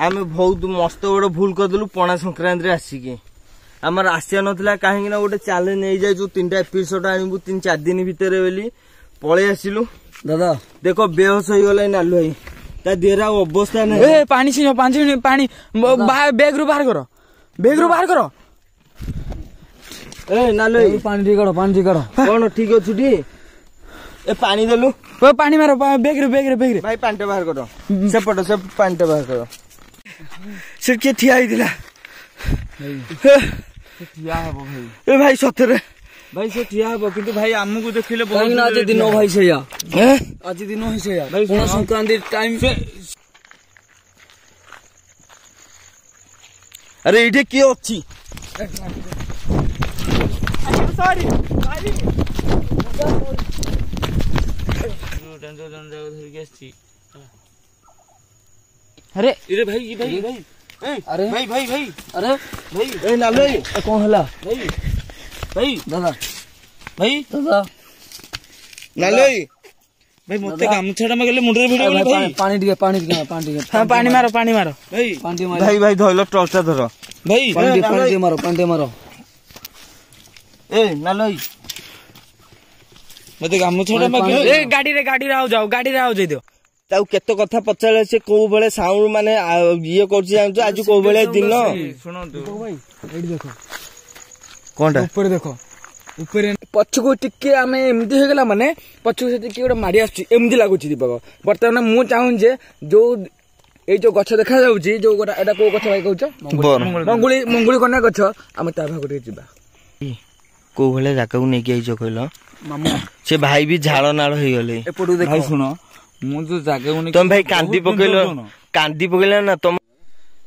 आम बहुत मस्त गोटे भूल करदेलु पणा संक्रांति आसिकी आमर आसिया नथिला कहीं गोटे चैलेंज नहीं जाइछु 3टा एपिसोड आनिबु 3-4 दिन भितर बोली पळे आसिलु दादा देखो बेहोश हो गला नालू भाई ता देरा अवस्था नहीं ए पानी छिनो 5 मिनिट पानी बैग रु बाहर करो ए नालू भाई पानी टिकड़ो कोन ठीक अछि टी ए पानी देलु ओ पानी मारो बैग रे भाई पानी बाहर करो सेपट से पानी बाहर करो से के ठिया हिदिला ठिया हबो भाई ए भाई सतरे भाई से ठिया हबो किंतु भाई हमकु देखिले बहुत आज दिन भाई सेया आज दिन होई सेया भाई संक्रांति टाइम से अरे इठे के अछि सॉरी अरे इरे भाई अरे भाई अरे भाई ए नालू भाई कौन हला भाई दादा नालू भाई भाई मते गामछाडा में गेले मुंडरे भिडे बोले भाई पानी टिके हां पानी मारो भाई भाई धइलो टॉर्चर धरो भाई पानी मारो ए नालू भाई मते गामछाडा में ए गाड़ी रे आओ जाई दियो ताऊ केतो कथा पचाले से को बेले साउंड माने ये करछि जानछु आज को बेले दिन सुनो भाई एडी देखो कोनटा ऊपर देखो ऊपर पछको टिके आमे एमदी हो गेला माने पछको से टिके ओडा मारी आछि एमदी लागुछि दीपक वर्तमान मु चाहूं जे जो ए जो गछ देखा जाउछि जो गोटा एटा को गछ भाई कहउछ मंगुली कन्या गछ आमे ता भाग टिके जिबा को बेले जाका को नेकी आइछो कहलो मामा से भाई भी झाड़ नाळ होई गले एपटू देखो भाई सुनो मु जो जागा उनी तुम भाई कांदी पकेलो ना तुम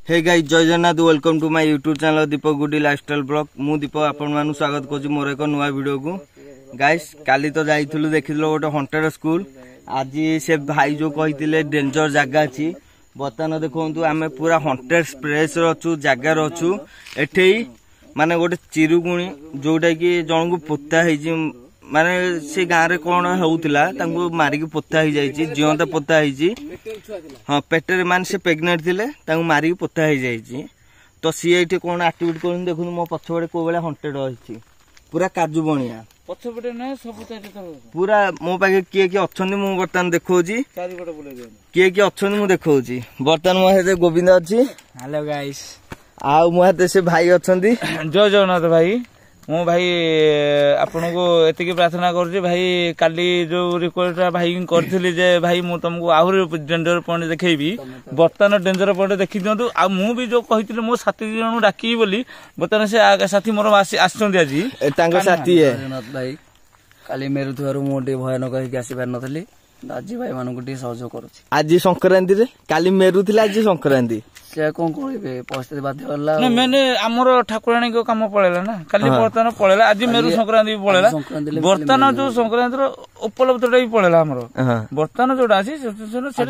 hey guys Jai Jagannath welcome to my YouTube channel Deepak गुडी लाइफस्टाइल ब्लॉग मु दीपक आपण मानु स्वागत करछि मोर एक नया वीडियो को गाइस काली तो जाइथिलु देखिलो गोटे हॉन्टेड स्कूल आज से भाई जो कहिथिले डेंजर जागा अछि बर्तमान देखंतु आमे पूरा हॉन्टेड स्पेस रो अछु जागा रो अछु एठे माने गोटे चिरुगुणी जोटा कि जन को पोता है माने से गाँव रे कौन होउतिला तांको मारिकी पोता हो जाइछि जियंता पोता है हाँ पेटर मान से प्रेग्नेंट थिले तांको मारिकी पोता हो जाइछि तो सी एठी कोन एक्टिविटी कोन देखु मो पछबडे को बेला हॉन्टेड होइछि पूरा काजू बनिया पछबडे न सब पूरा मो पाके किए कि अछन्दी मु बर्तन देखौछि चारि पट बुले दे किए कि अछन्दी मु देखौछि बर्तन मो हेते गोविंद अछि हेलो गाइस आ मो हेते से भाई अछन्दी जय जगन्नाथ भाई मु भाई आपन को एति की प्रार्थना करछि भाई काली जो रिक्वेस्ट भाई करथिली जे भाई मु तुमको आहुर डेंजर पॉइंट देखैबी बर्तन डेंजर पॉइंट देखि दियंतु आ मु भी जो कहिथिले मो साथी जण डाकी बोली बर्तन से साथी मोर आछन्दी आज तांको साथी है भाई काली मेरु थुआरु मो डे भयानक कहि आसी पार नथली दाजी भाई मानको टी सहयोग करूछि आज संक्रांति रे काली मेरु थिला आज संक्रांति से कोन कोइबे परिस्थिति बाध्य होला न मैंने हमर ठाकुराणी को काम पळेला ना काली बर्तन पळेला आज मेरु संक्रांति पळेला बर्तन जो संक्रांति रो उपलब्धटा भी पळेला हमर बर्तन जोडा अछि से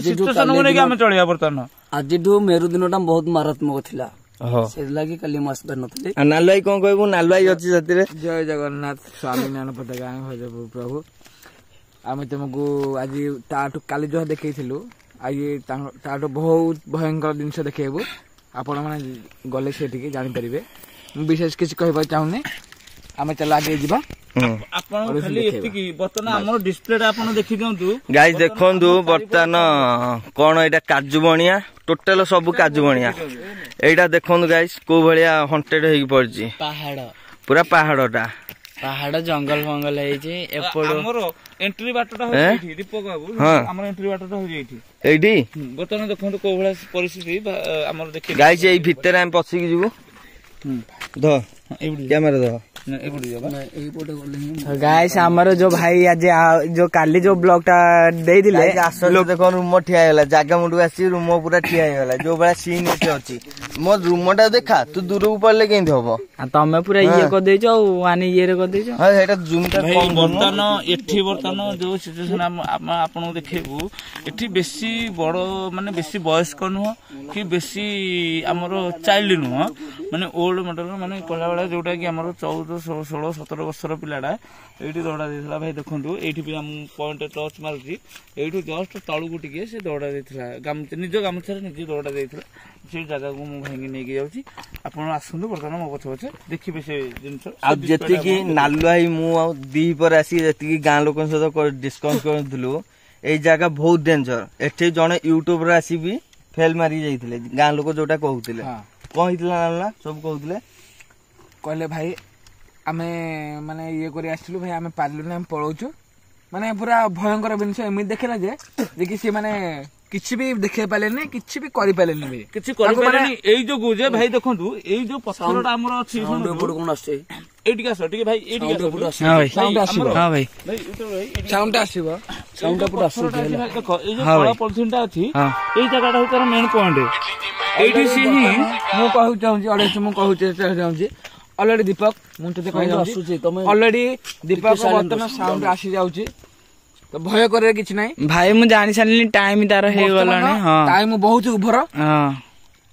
सिचुएशन को नै कि हम चलिया बर्तन आज दु मेरु दिनटा बहुत मारात्मक थिला से लागि काली मास पर नथली नालुई कोन कहबो नालुई अछि जतिरे जय जगन्नाथ स्वामी नारायण पताका भजबु प्रभु आमे तुमको आज ताटू काली जो देखैथिलु आज ताटू बहुत भयंकर जिनस देखेबू आपण माने गले सेठी जानि परिबे विशेष किछ कहबा चाहूने आमे चला आगे जिबा आपण खाली एति की बर्तन हमर डिस्प्लेटा आपण देखि दियंतु गाइस देखंतु बर्तन कोन एटा काजू बनिया टोटल सब काजू बनिया एटा देखंतु गाइस को भलिया हॉन्टेड हेई पड़जी पूरा पहाड़टा पहाड़ जंगल फंगल है जे एपड़ हमर एंट्री बाटटा हो जेठी दीपक बाबू हमर एंट्री बाटटा हो जेठी एडी बर्तन देखंतु को भला परिस्थिति हमर देखि गाइस एई भितर हम पछी की जीवो ध कैमरा द गाइस हमर जो भाई आज जो काली जो ब्लॉगटा दे दिले लोग देखो रूम ठिया हैला जागा मुंडू आसी रूम पूरा ठिया हैला जो बड़ा सीन एते अछि मो रूमटा देखा तू दूर को पड़ले केंति होबो तमे पूरा ये कर देछो वानी ये रे कर देछो हां एटा जूमटा कम बर्तन एठी बर्तन जो सिचुएशन आपन देखैबू एठी बेसी बड़ो माने बेसी वयस्क न कि बेसी हमरो चाइल्ड न माने ओल्ड मॉडल माने कोला वाला जोटा कि हमरो 14 16 17 वर्षर पिलाडा एठी दौड़ा देथिला भाई देखंतु एठी भी हम पॉइंट टच मारछि एठी जस्ट तळु को टिके से दौड़ा देथिला निज गामछारे निज दौड़ा देथिला से जगह को मु भाई नहीं जाउची आपण आसुनु बर्तमान मो पछ पछ देखिबे से जिंस आ जति की नालु भाई मु दी पर आसी जति की गां लोकन सहित डिस्कस करथलु ए जगह बहुत डेंजर एठे जने यूट्यूबर आसी भी फेल मारी जाइथिले गां लोक जोटा कहउथिले कोन हितला नालना सब कहउथिले कहले भाई आमे माने ये करी आछलु भाई आमे पारलु ना हम पळौछु माने पूरा भयंकर जिनिस एमि देखला जे कि से माने किछि भी देखे पालेनी किछि भी करि पालेनी भाई किछि करि पालेनी एई जो गुजे भाई देखंतु एई जो पत्थरटा हमर अछि साउंड बोर्ड कोन आछे एटिका आसो टिके भाई एटिका हां भाई साउंड आसीबो हां भाई भाई उतो भाई साउंड आसीबो साउंड पुरा आसो देखो एई जो कला पॉलिथिनटा अछि एई जगहटा हो तार मेन पॉइंट एइठी से ही मु कहू चाहूची ऑडियंस मु कहू चाहूची ऑलरेडी दीपक मु तते कहि जाउची ऑलरेडी दीपक बर्तन साउंड आसी जाउची तो भय करे किछ नै भाई मु जानि सारली टाइम तार हे गलानी हां टाइम बहुत उभर हां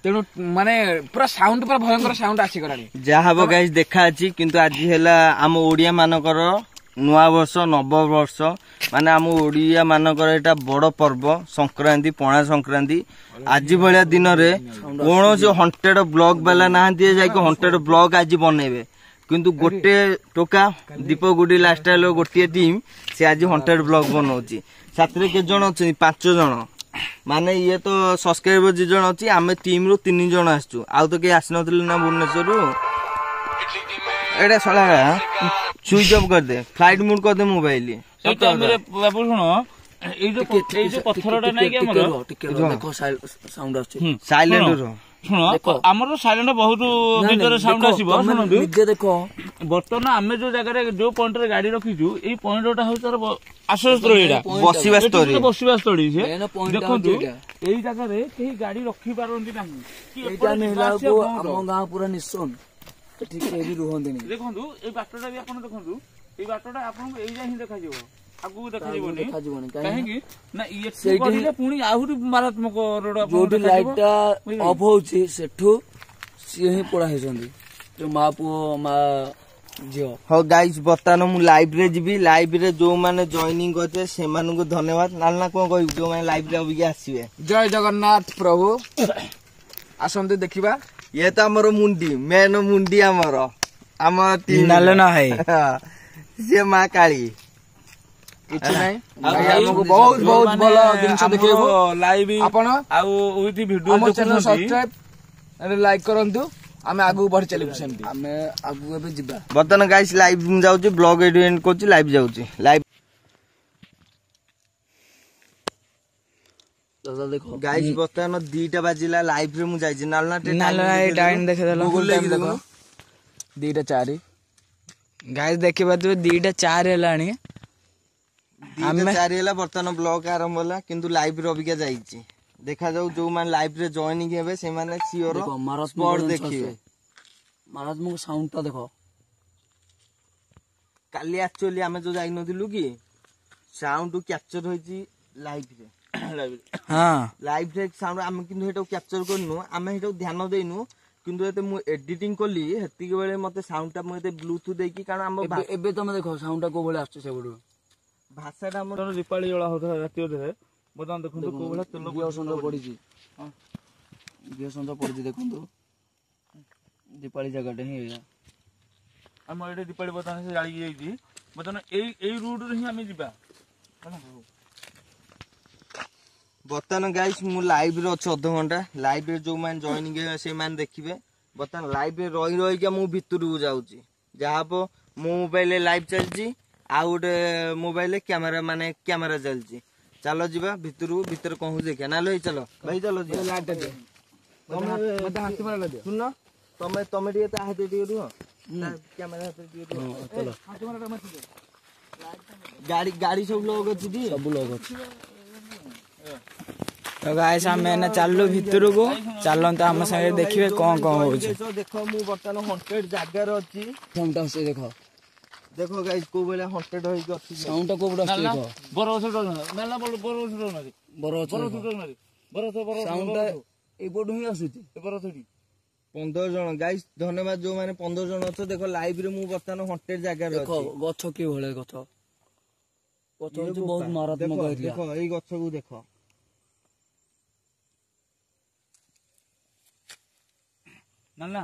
तेणु माने पूरा साउंड पूरा भयंकर साउंड आसी गलानी जा हबो गाइस देखा अछि किंतु आज हेला हम ओडिया मानकर नुआ वर्ष नव वर्ष माने हम ओडिया मानकर एटा बड़ पर्व संक्रांति पणा संक्रांति आज भलिया दिन रे कोनोसी हंटेड ब्लॉग वाला नाहंती जाय को हंटेड ब्लॉग आज बनेबे किंतु गोटे टोका दीपक गुडी लाइफस्टाइल गोटे टीम से आज हंटेड ब्लॉग बनाउची साथरे के जण अछि 5 जण माने ये तो सब्सक्राइबर जे जण अछि आमे टीम रो 3 जण आछू आ तो के आसनथिल ना भुवनेश्वर रो एडा सला स्विच ऑफ कर दे फ्लाइट मोड कर दे मोबाइल ए टाइम रे बाबू सुनो ए जो पत्थरटा नै के हमर देखो साउंड आछे साइलेंट रो सुनो हमर साइलेंट बहुत भीतर साउंड आसीबो सुनो निजे देखो बर्तमान आमे जो जगह रे जो पॉइंट रे गाड़ी रखिजु ए पॉइंटटा हो तार आश्रय एटा बसिबा स्टोरी से देखो ए जगह रे केही गाड़ी रखि पारंती नाही कि एटा नेला को हम गां पूरा निश्चन ठीक है भी रुहंदी नहीं देखंतु ए बाटटा भी आपण देखंतु ए बाटटा आपण एई जा ही देखा जिवो आगु देखा जिवोनी काहेकि ना ये करिले पुनी आहुरी मारात्मक रोड जोटी लाइटटा ऑफ होची सेठू से ही पड़ा हेसंदी तो मा जियो हो गाइस बतानो मु लाइव रे जिबी लाइव रे जो माने जॉइनिंग करते से मानु को धन्यवाद नालना को कहू जो माने लाइव रे अबि आसीबे जय जगन्नाथ प्रभु आसंते देखिबा ये तो हमर मुंडी मेन मुंडी हमर टीम नाले ना है से मां काली किछ नै हमको बहुत बहुत भलो जिंस देखिबो लाइव आपण आ विथ वीडियो हम चैनल सब्सक्राइब एंड लाइक करंतु आमे आगु बढ़ चलिबु सेमती आमे आगु एबे जिबा बतन गाइस लाइव जाउची ब्लॉग एडिट करची लाइव जाउची लाइव दादा देखो गाइस बतन 2टा बाजिला लाइव रे मु जाई नालना टाइम देखे देलो गूगल टाइम देखो 2:04 गाइस देखिबा तू 2:04 हेलानी 2:04 हेला बर्तन ब्लॉग आरंभ होला किंतु लाइव रे अबिका जाईची देखा जाऊ जो मान लाइव रे जॉइनिंग हेबे से माने सियोर स्पॉट देखिबे महाराज मो साउंडटा देखो काली एक्चुअली हमें जो जाई नथिलु की साउंड कैप्चर होईची लाइव रे हां लाइव रे साउंड हम किंतु हेटो कैप्चर करनु हमें हेटो ध्यान देइनु किंतु एते मु एडिटिंग करली हेती के बेले मते साउंडटा मु एते ब्लूटूथ देकी कारण हम एबे तमे देखो साउंडटा को बोले आछे सेबडू भाषाटा हमर दीपावली जळा होता राति रे बदान देखंतु को भला तेल बियो सुंदर पड़ी जी हां बियो सुंदर पड़ी जी देखंतु दीपावली जगह हे हम एटे दीपावली बदान से जाली जाई जी बदान एई रूट रे ही हम जिबा बतन गाइस मु लाइव रे अछि आधा घंटा लाइव रे जो मान जॉइनिंग से मान देखिबे बतन लाइव रे रही के मु भितरु जाउची जहापो मो मोबाइल लाइव चलची आ गोटे मोबाइल कैमरा माने कैमरा चलची चलो जीवा भितरु भीतर कहू देखा ना लो चलो भाई चलो जी लाइट दे मते हाथ मारला दे सुन तमे तमे टिके ता हाथे टिके रुह कैमरा हाथे टिके रुह चलो हाथ मारला मत दे गाड़ी सब लोग अछि दी सब लोग अछि तो गाइस हम ना चाललो भितर को चालन तो हम संगे देखिबे कोन कोन हो छै देखो मु बर्तन हंटेड जागा रे अछि साउंडटा से देखो देखो गाइस को बेला हंटेड होई के अछि साउंडटा को बड़ा देखो बरो छोटो नाला बरो छोटो नारी बरो छोटो नारी बरो साउंडटा ए बोडू ही आसुची ए बरो थोडी 15 जन गाइस धन्यवाद जो माने 15 जन अछ देखो लाइव रे मु बर्तन हंटेड जागा रे देखो गछ के भले गछ जो बहुत मारात्मक एरिया देखो एई गछ को देखो ନା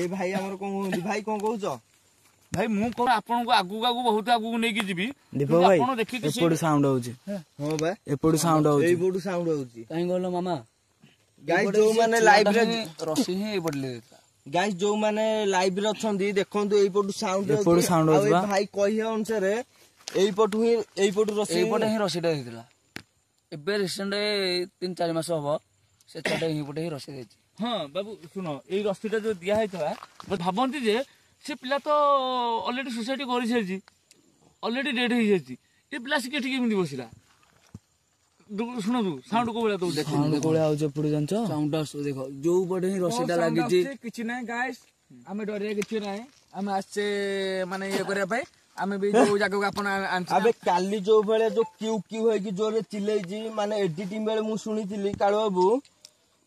ଏ ଭାଇ ଆମର କଣ କହୁଛନ୍ତି ଭାଇ କଣ କହୁଛ ଭାଇ ମୁଁ କଣ ଆପଣଙ୍କୁ ଆଗକୁ ବହୁତ ଆଗକୁ ନେଇକି ଯିବି ଦୀପକ ଭାଇ ଆପଣ ଦେଖିକି ଏପଟୁ ସାଉଣ୍ଡ ହଉଛି ହଁ ବା ଏପଟୁ ସାଉଣ୍ଡ ହଉଛି ଏଇପଟୁ ସାଉଣ୍ଡ ହଉଛି କାହିଁ କହିଲ ମାମା ଗାଇସ୍ ଯୋଉମାନେ ଲାଇଭ୍ ରେ ରସି ହିଁ ଏଇପଟେ ଦେଇଥିଲା ଗାଇସ୍ ଯୋଉମାନେ ଲାଇଭ୍ ରେ ଅଛନ୍ତି ଦେଖନ୍ତୁ ଏଇପଟୁ ସାଉଣ୍ଡ ଏପଟୁ sound ଆଉ ହଉଛି ଏଇ ବା। ଭାଇ କହିବା ଅନୁସାରେ ଏଇପଟୁ ରସି ଏଇପଟେ ହିଁ ରସିଟା ଦେଇଥିଲା ଏବେ ରିସେଣ୍ଟ 3-4 ମାସ ହବ ସେ ଛୁଆଟା ଏଇପଟେ ହିଁ ରସି ଦେଇଛି ହଁ ବାବୁ ଶୁଣ ଏଇ ରସିଟା ଯୋଉ ଦିଆ ହେଇଥିଲା ଭାବନ୍ତି ଯେ ସେ ପିଲା ତ ଅଲରେଡି ସୁସାଇଡ୍ କରିସାରିଛି ଅଲରେଡି ଡେଡ୍ ହେଇଯାଇଛି ଏ ପିଲା ଆସିକି ଏଠି କେମିତି ବସିଲା ଶୁଣନ୍ତୁ ସାଉଣ୍ଡ କୋଉ ଭଳିଆ ଦଉଛି ସାଉଣ୍ଡ କୋଳିଆ ହଉଛି ଏପଟେ ଜାଣିଛ ସାଉଣ୍ଡ ଆସୁଛି ଦେଖ ଯୋଉ ପଟେ ହିଁ ରସିଟା ଲାଗିଛି କିଛି ନାହିଁ ଗାଇସ୍ ଆମେ ଡରିବା କିଛି ନାହିଁ ଆମେ ଆସିଛେ ମାନେ ଇଏ କରିବା ପାଇଁ ଆମେ ବି ଯୋଉ ଜାଗାକୁ ଆପଣ ଆବେ କାଲି ଯୋଉ ବେଳେ ଯୋଉ କ୍ୟୁ କ୍ୟୁ ହେଇକି ଜୋରରେ ଚିଲେଇଛି ମାନେ ଏଡିଟିଂ ବେଳେ ମୁଁ ଶୁଣିଥିଲି କାଳୁ ବାବୁ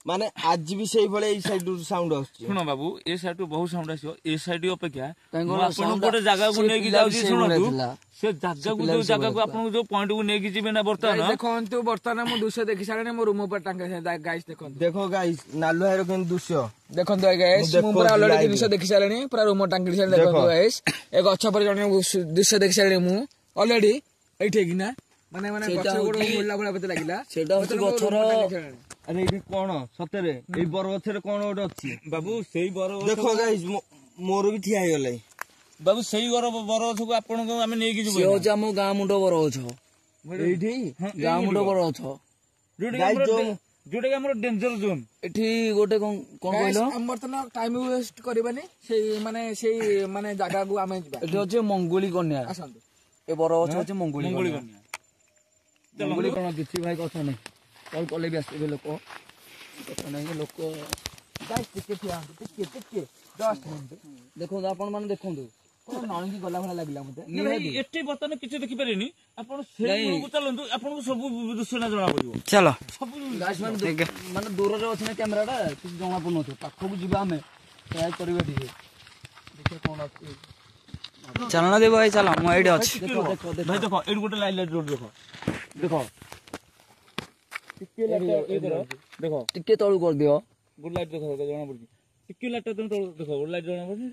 ମାନେ ଆଜି ବି ସେଇଭଳିଆ ଏଇ ସାଇଡ ସାଉଣ୍ଡ ଆସୁଛି ଶୁଣ ବାବୁ ଏ ସାଇଡ ରୁ ବହୁତ ସାଉଣ୍ଡ ଆସିବ ଏ ସାଇଡ ଅପେକ୍ଷା କାହିଁକି ମୁଁ କହିଲ ଆପଣଙ୍କୁ sound ଗୋଟେ ଜାଗାକୁ ସେ ନେଇକି ପିଲା ବି ଯାଉଛି ସେଇଭଳିଆ ଶୁଣନ୍ତୁ ଥିଲା। ସେ ଜାଗାକୁ ପିଲା ଯୋଉ ବି ଜାଗାକୁ ସେଇଭଳିଆ ଆପଣଙ୍କୁ ଯୋଉ ପଏଣ୍ଟ କୁ ନେଇକି ଯିବେ ନା ବର୍ତ୍ତମାନ ଦେଖନ୍ତୁ ବର୍ତ୍ତମାନ ମୁଁ ଦୃଶ୍ୟ ଦେଖି ସାରିଣି ମୋ ରୁମ ଉପରେ ଟାଙ୍କା ଗାଇସ୍ ଦେଖନ୍ତୁ ଦେଖ ଗାଇସ୍ ନାଲୁ ଭାଇର କେମିତି ଦୃଶ୍ୟ ଦେଖନ୍ତୁ ଗାଇସ୍ ମୁଁ ପୁରା ଅଲରେଡି ଜିନିଷ ଦେଖି ସାରିଣି ପୁରା ରୁମ ଟାଙ୍କି ସାରିଣି ଦେଖନ୍ତୁ ଗାଇସ୍ ଏ ଗଛ ପରେ ଜଣେ ଦୃଶ୍ୟ ଦେଖି ସାରିଣି ମୁଁ ଅଲରେଡି ଏଇଠି କିନା ମାନେ ମାନେ ସେଇଟା ଗଛ ଗୋଟେ ହଉଛି- ମୁଲା ଭଳିଆ ମତେ ଲାଗିଲା ସେଇଟା ହଉଛି ଗଛର ଆରେ ଏଇଠି କଣ ସତରେ ଏଇ ବରଗଛରେ କଣ ଗୋଟେ ଅଛି ବାବୁ ସେଇ ବର ଦେଖ ଗାଇସ୍ ମୋର ବି ଠିଆ ହେଇଗଲା ବାବୁ ସେଇ ବରଗଛକୁ ଆପଣଙ୍କୁ ଆମେ ନେଇକି ଯିବୁ ସିଏ ହଉଛି ଆମ ଗାଁ ମୁଣ୍ଡ ବରଗଛ ଏଇଠି ଗାଁ ମୁଣ୍ଡ ବରଗଛ ଯୋଉଟା କି ଆମର ଡେଞ୍ଜର ଜୋନ୍ ଏଠି ଗୋଟେ କଣ କହିଲ ଆମେ ବର୍ତ୍ତମାନ ଟାଇମ ୱେଷ୍ଟ କରିବାନି ସେଇ ମାନେ ଜାଗାକୁ ଆମେ ଯିବା ଏଠି ଅଛି ମଙ୍ଗୁଳି କନ୍ୟା ଆସନ୍ତୁ ଏ ବରଗଛ ହଉଛି ମଙ୍ଗୁଳି ମଙ୍ଗୁଳି କନ୍ୟା କନ୍ୟା ମଙ୍ଗୁଳି କଣ କିଛି ଭାଇ କଥା ନାହିଁ କଲ୍ କଲେ ବି ଆସିବେ ଲୋକ କଥା ନାହିଁ ଲୋକ ଗାଇସ୍ ଟିକେ ଠିଆ ହୁଅନ୍ତୁ ଟିକେ ଜଷ୍ଟ ଦେଖନ୍ତୁ ଆପଣ ମାନେ ଦେଖନ୍ତୁ ନଣିକି ଗଲା ଭଳିଆ ଲାଗିଲା ମତେ ଏଠି ବର୍ତ୍ତମାନ କିଛି ଦେଖିପାରିବେନି ଆପଣ ସେଇ ଘରକୁ ଚାଲନ୍ତୁ ଆପଣଙ୍କୁ ସବୁ ଦୃଶ୍ୟ ଜଣା ପଡିବ ଚାଲ ସବୁ ଗାଇସ୍ ମାନେ ଦୂରରେ ଅଛି ନା କ୍ୟାମେରାଟା କିଛି ଜଣା ପଡୁନଥିବ ପାଖକୁ ଯିବା ଆମେ ଟ୍ରାଏ କରିବା ଟିକେ ଦେଖିବା କଣ ଅଛି ଚାଲନା ଦେବ ଭାଇ ଚାଲ ମୁଁ ଏଇଠି ଅଛି ଦେଖ ଦେଖ ଦେଖ ଭାଇ ଦେଖ ଏଇଠି ଗୋଟେ ଲାଇଟ୍ ରୋଡ ଦେଖ ଦେଖ ଟିକେ ଦେଖ ଟିକେ ତଳୁ କରିଦିଅ ଗୋଟେ ଲାଇଟ୍ ଦେଖ ଜଣା ପଡୁଛି ଟିକେ ଲାଇଟ୍ ତଳୁ ଦେଖ ଗୋଟେ ଲାଇଟ୍ ଜଣା ପଡୁଛି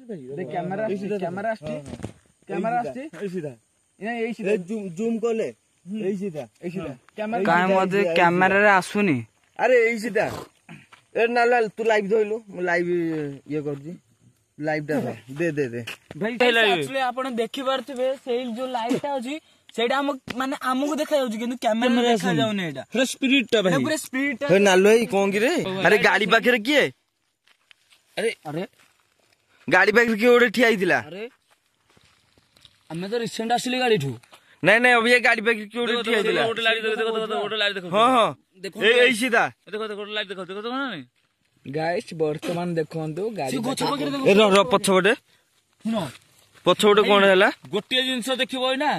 କ୍ୟାମେରା ଆସୁଛି ଏଇ ସିଧା ଏଇ ସିଧା ଜୁମ୍ କଲେ ଏଇ ସିଧା କ୍ୟାମେରା କାଇଁ ମତେ କ୍ୟାମେରାରେ ଆସୁନି ଆରେ ଏଇ ସିଧା ଏ ନାଲୁ ତୁ ଲାଇଭ୍ ଧଇଲୁ ମୁଁ ଲାଇଭ୍ ଇଏ କରୁଛି ଲାଇଭ୍ ଟା ଦେ ଭାଇ ଆକ୍ଚୁଆଲି ଆପଣ ଦେଖିପାରୁଥିବେ ସେଇ ଯୋଉ ଲାଇଟ୍ ଟା ଅଛି ସେଇଟା ମାନେ ଆମକୁ ଦେଖାଯାଉଛି କିନ୍ତୁ କ୍ୟାମେରା ଦେଖାଯାଉନି ଏଇଟା ସ୍ପିରିଟ୍ ଟା ଭାଇ ପୁରା ସ୍ପିଡ୍ ଟା ହେ ନାଲୁ ଭାଇ କଣ କି ରେ ଆରେ ଗାଡି ପାଖରେ କିଏ ଆରେ ଗାଡି ପାଖରେ କିଏ ଗୋଟେ ଠିଆ ହେଇଥିଲା ଆରେ ଆମେ ତ ରିସେଣ୍ଟ ଆସିଲି ଗାଡିଠୁ ନାଇଁ ଅବିକା ଗାଡି ପାଖରେ କିଏ ଗୋଟେ ଠିଆ ହେଇଥିଲା ଗୋଟେ ଲାଇଟ୍ ଦେଖ ଗୋଟେ ଲାଇଟ୍ ଦେଖ ହଁ ଏଇ ସିଧା ଦେଖ ଗୋଟେ ଲାଇଟ୍ ଦେଖ ନା ନାଇଁ ଗାଇସ୍ ବର୍ତ୍ତମାନ ଦେଖନ୍ତୁ ଗାଡି ଏ ର ପଛପଟେ ଶୁଣ ପଛପଟେ କଣ ହେଲା ଗୋଟିଏ ଜିନିଷ ଦେଖିବ ନା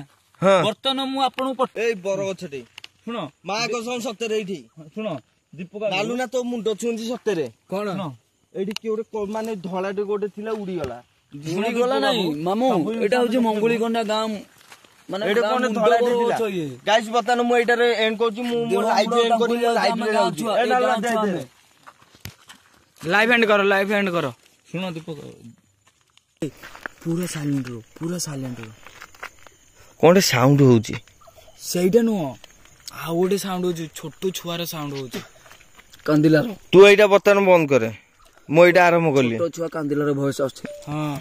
ହଁ ବର୍ତ୍ତମାନ ମୁଁ ଆପଣଙ୍କୁ ଏଇ ବରଗଛଟେ ଶୁଣ ମା କସମ ସତରେ ଏଇଠି ଶୁଣ ଦୀପକ ନାଲୁ ନା ତୋ ମୁଣ୍ଡ ଛୁଁଛି ସତରେ କଣ ଏଇଠି କିଏ ଗୋଟେ ମାନେ ଧଳାଟେ ଗୋଟେ ଥିଲା ଉଡିଗଲା ଉଡିଗଲା ନାଇଁ ମାମୁ ଏଇଟା ହଉଛି ମଙ୍ଗୁଳି କନ୍ୟା ଗାଁ ମାନେ ଏଇଟା କଣ ଧଳାଟେ ଥିଲା ଗାଇସ୍ ବର୍ତ୍ତମାନ ମୁଁ ଏଇଟାରେ ଏଣ୍ଡ କରୁଛି ମୁଁ ମୋ ଲାଇଭ୍ ଏଣ୍ଡ କରି ଲାଇଭ୍ ରେ ଯାଉଛି ଏ ନାଲୁ ଦେ ଲାଇଭ୍ ଏଣ୍ଡ କର ଶୁଣ ଦୀପକ ପୁରା ସାଇଲେଣ୍ଟ କଣ ସାଉଣ୍ଡ ହଉଛି ସେଇଟା ନୁହଁ ଆଉ ଗୋଟେ ସାଉଣ୍ଡ ହଉଛି ଛୋଟ ଛୁଆର ସାଉଣ୍ଡ ହଉଛି କାନ୍ଦିଲାର ତୁ ଏଇଟା ବର୍ତ୍ତମାନ ବନ୍ଦ କରେ ମୁଁ ଏଇଟା ଆରମ୍ଭ କଲି ଛୋଟ ଛୁଆ କାନ୍ଦିଲାର ଭଏସ ଆସୁଛି ହଁ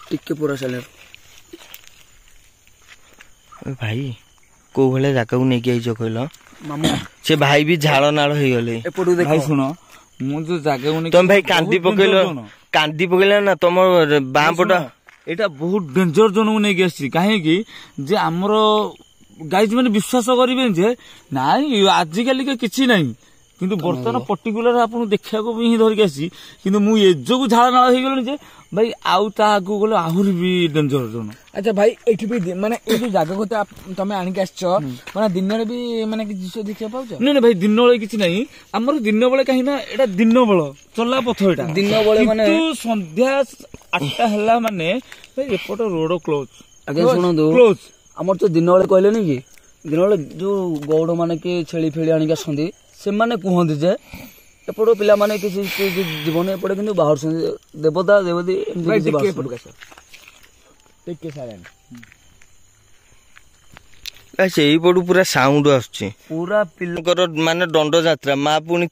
ଟିକେ ପୁରା ସାଇଲେଣ୍ଟ ଭାଇ କୋଉ ଭଳିଆ ଜାଗାକୁ ନେଇକି ଆଇଛ କହିଲ ମାମୁ ସେ ଭାଇ ବି ଝାଳ ନାଳ ହେଇଗଲେ ଏପଟୁ ଦେଖ ଭାଇ ଶୁଣ ମୁଁ ଯୋଉ ଜାଗାକୁ ନେଇକି ତମେ ଭାଇ କାନ୍ଦି ପକେଇଲ ନା ତମ ବାଁ ପଟ ଏଇଟା ବହୁତ ଡେଞ୍ଜର ଜୋନକୁ ନେଇକି ଆସିଛି କାହିଁକି ଯେ ଆମର ଗାଇଜ ମାନେ ବିଶ୍ୱାସ କରିବେନି ଯେ ନାଇଁ ଆଜିକାଲିକା କିଛି ନାହିଁ କିନ୍ତୁ ବର୍ତ୍ତମାନ ପର୍ଟିକୁଲାର ଆପଣଙ୍କୁ ଦେଖିବାକୁ ହିଁ ଧରିକି ଆସିଛି କିନ୍ତୁ ମୁଁ ଏ ଯୋଗୁ ଝାଳ ନାଳ ହେଇଗଲିଣି ଯେ ଭାଇ ଆଉ ତା ଆଗକୁ ଗଲେ ଆହୁରି ବି ଡେଞ୍ଜର ଜୋନ ଆଚ୍ଛା ଭାଇ ଏଇଠି ବି ମାନେ ଏଇ ଯୋଉ ଜାଗାକୁ ତମେ ଆଣିକି ଆସିଛ ମାନେ ଦିନରେ ବି ମାନେ କିଛି ଦୃଶ୍ୟ ଦେଖିବାକୁ ପାଉଛ ନାଇଁ ଭାଇ ଦିନ ବେଳେ କିଛି ନାହିଁ ଆମର ଦିନ ବେଳେ କାହିଁକି ନା ଏଇଟା ଦିନ ବେଳ ଚଲା ପଥ ଏଇଟା ଦିନ ବେଳେ ମାନେ ସନ୍ଧ୍ୟା 8ଟା ହେଲା ମାନେ ଭାଇ ଏପଟ ରୋଡ କ୍ଲୋଜ ଆଜ୍ଞା ଶୁଣନ୍ତୁ କ୍ଲୋଜ ଆମର ତ ଦିନ ବେଳେ କହିଲେନି କି ଦିନ ବେଳେ ଯୋଉ ଗୌଡ ମାନେ କି ଛେଳି ଫେଳି ଆଣିକି ଆସନ୍ତି ସେମାନେ କୁହନ୍ତି ଯେ ଏପଟ ପିଲାମାନେ କିଛି ଜୀବନ ଏପଟେ କିନ୍ତୁ ବାହାରୁଛନ୍ତି ଦେବତା ଦେବତୀ ସେଇପଟୁ ପୁରା ସାଉଣ୍ଡ ଆସୁଛି ପୁରା ପିଲାଙ୍କର ମାନେ ଦଣ୍ଡ ଯାତ୍ରା ମା ପୁଣି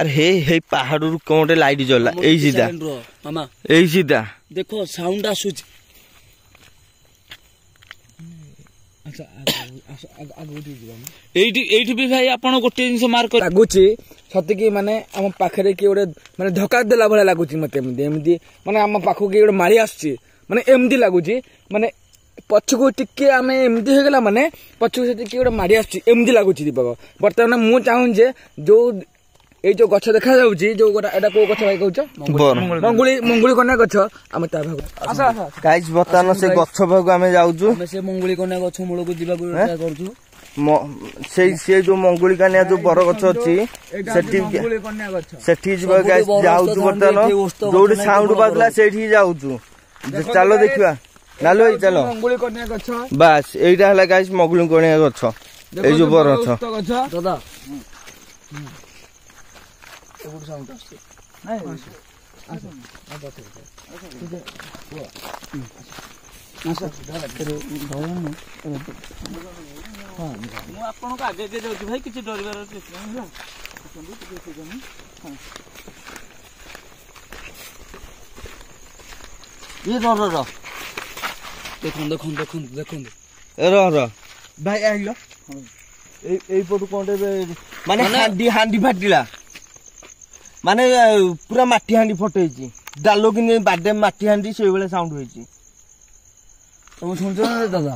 ଆରେ ହେଇ ପାହାଡରୁ କଣ ଗୋଟେ ଲାଇଟ୍ ଜଳିଲା ଏଇ ସିଧା ମାମା ଏଇ ସିଧା ଦେଖ ସାଉଣ୍ଡ ଆସୁଛି ଏଇଠି ବି ଭାଇ ଆପଣ ଗୋଟେ ଜିନିଷ ମାର୍କ ଲାଗୁଛି ସତିକି ମାନେ ଆମ ପାଖରେ କିଏ ଗୋଟେ ମାନେ ଧକ୍କା ଦେଲା ଭଳିଆ ଲାଗୁଛି ମତେ ଏମିତି ମାନେ ଆମ ପାଖକୁ କିଏ ଗୋଟେ ମାରି ଆସୁଛି ମାନେ ଏମିତି ଲାଗୁଛି ମାନେ ପଛକୁ ଟିକେ ଆମେ ଏମିତି ହେଇଗଲା ମାନେ ପଛକୁ ସେଠି କିଏ ଗୋଟେ ମାରି ଆସୁଛି ଏମିତି ଲାଗୁଛି ଦୀପକ ବର୍ତ୍ତମାନ ମୁଁ ଚାହୁଁଛି ଯେ ଯୋଉ ଏଇ ଯୋଉ ଗଛ ଦେଖା ଯାଉଛି ଯୋଉ ଏଇଟା କୋଉ ଗଛ ଭାଇ କହୁଛ ମଙ୍ଗୁଳି କନ୍ୟା ଗଛ ଆମେ ତା ଭାଗ ଗାଇସ୍ ବର୍ତ୍ତମାନ ସେ ଗଛ ଭାଗକୁ ଆମେ ଯାଉଛୁ ସେ ମଙ୍ଗୁଳି କନ୍ୟା ଗଛ ମୂଳକୁ ଯିବାକୁ କରୁଛୁ ସେ ଯୋଉ ମଙ୍ଗୁଳି କନ୍ୟା ଯୋଉ ବର ଗଛ ଅଛି ସେଠି ଯିବା ଯାଉଛୁ ବର୍ତ୍ତମାନ ଯୋଉଠି ସାଉଣ୍ଡ ବାଜିଲା ସେଇଠି ଯାଉଛୁ ଚାଲ ଦେଖିବା ନାଲୁ ଭାଇ ଚାଲ ବାସ୍ ଏଇଟା ହେଲା ଗାଇସ୍ ମଙ୍ଗୁଳି କନ୍ୟା ଗଛ ଏଇ ଯୋଉ ବର ଗଛ ଦାଦା ମୁଁ ଆପଣଙ୍କୁ ଆଗେ ଯାଉଛି ଭାଇ କିଛି ଡରିବାର ଅଛି ଦେଖନ୍ତୁ ଭାଇ ଆଇଲ এইপটু কোনটা মানে হান্ডি ফাটিলা মানে পুরা মাটি হান্ডি ফটেইছি ডালো কিন্তু বাডে মাটি হান্ডি সেইবেলে সাউন্ড হয়েছি তুমি শুনছো না দাদা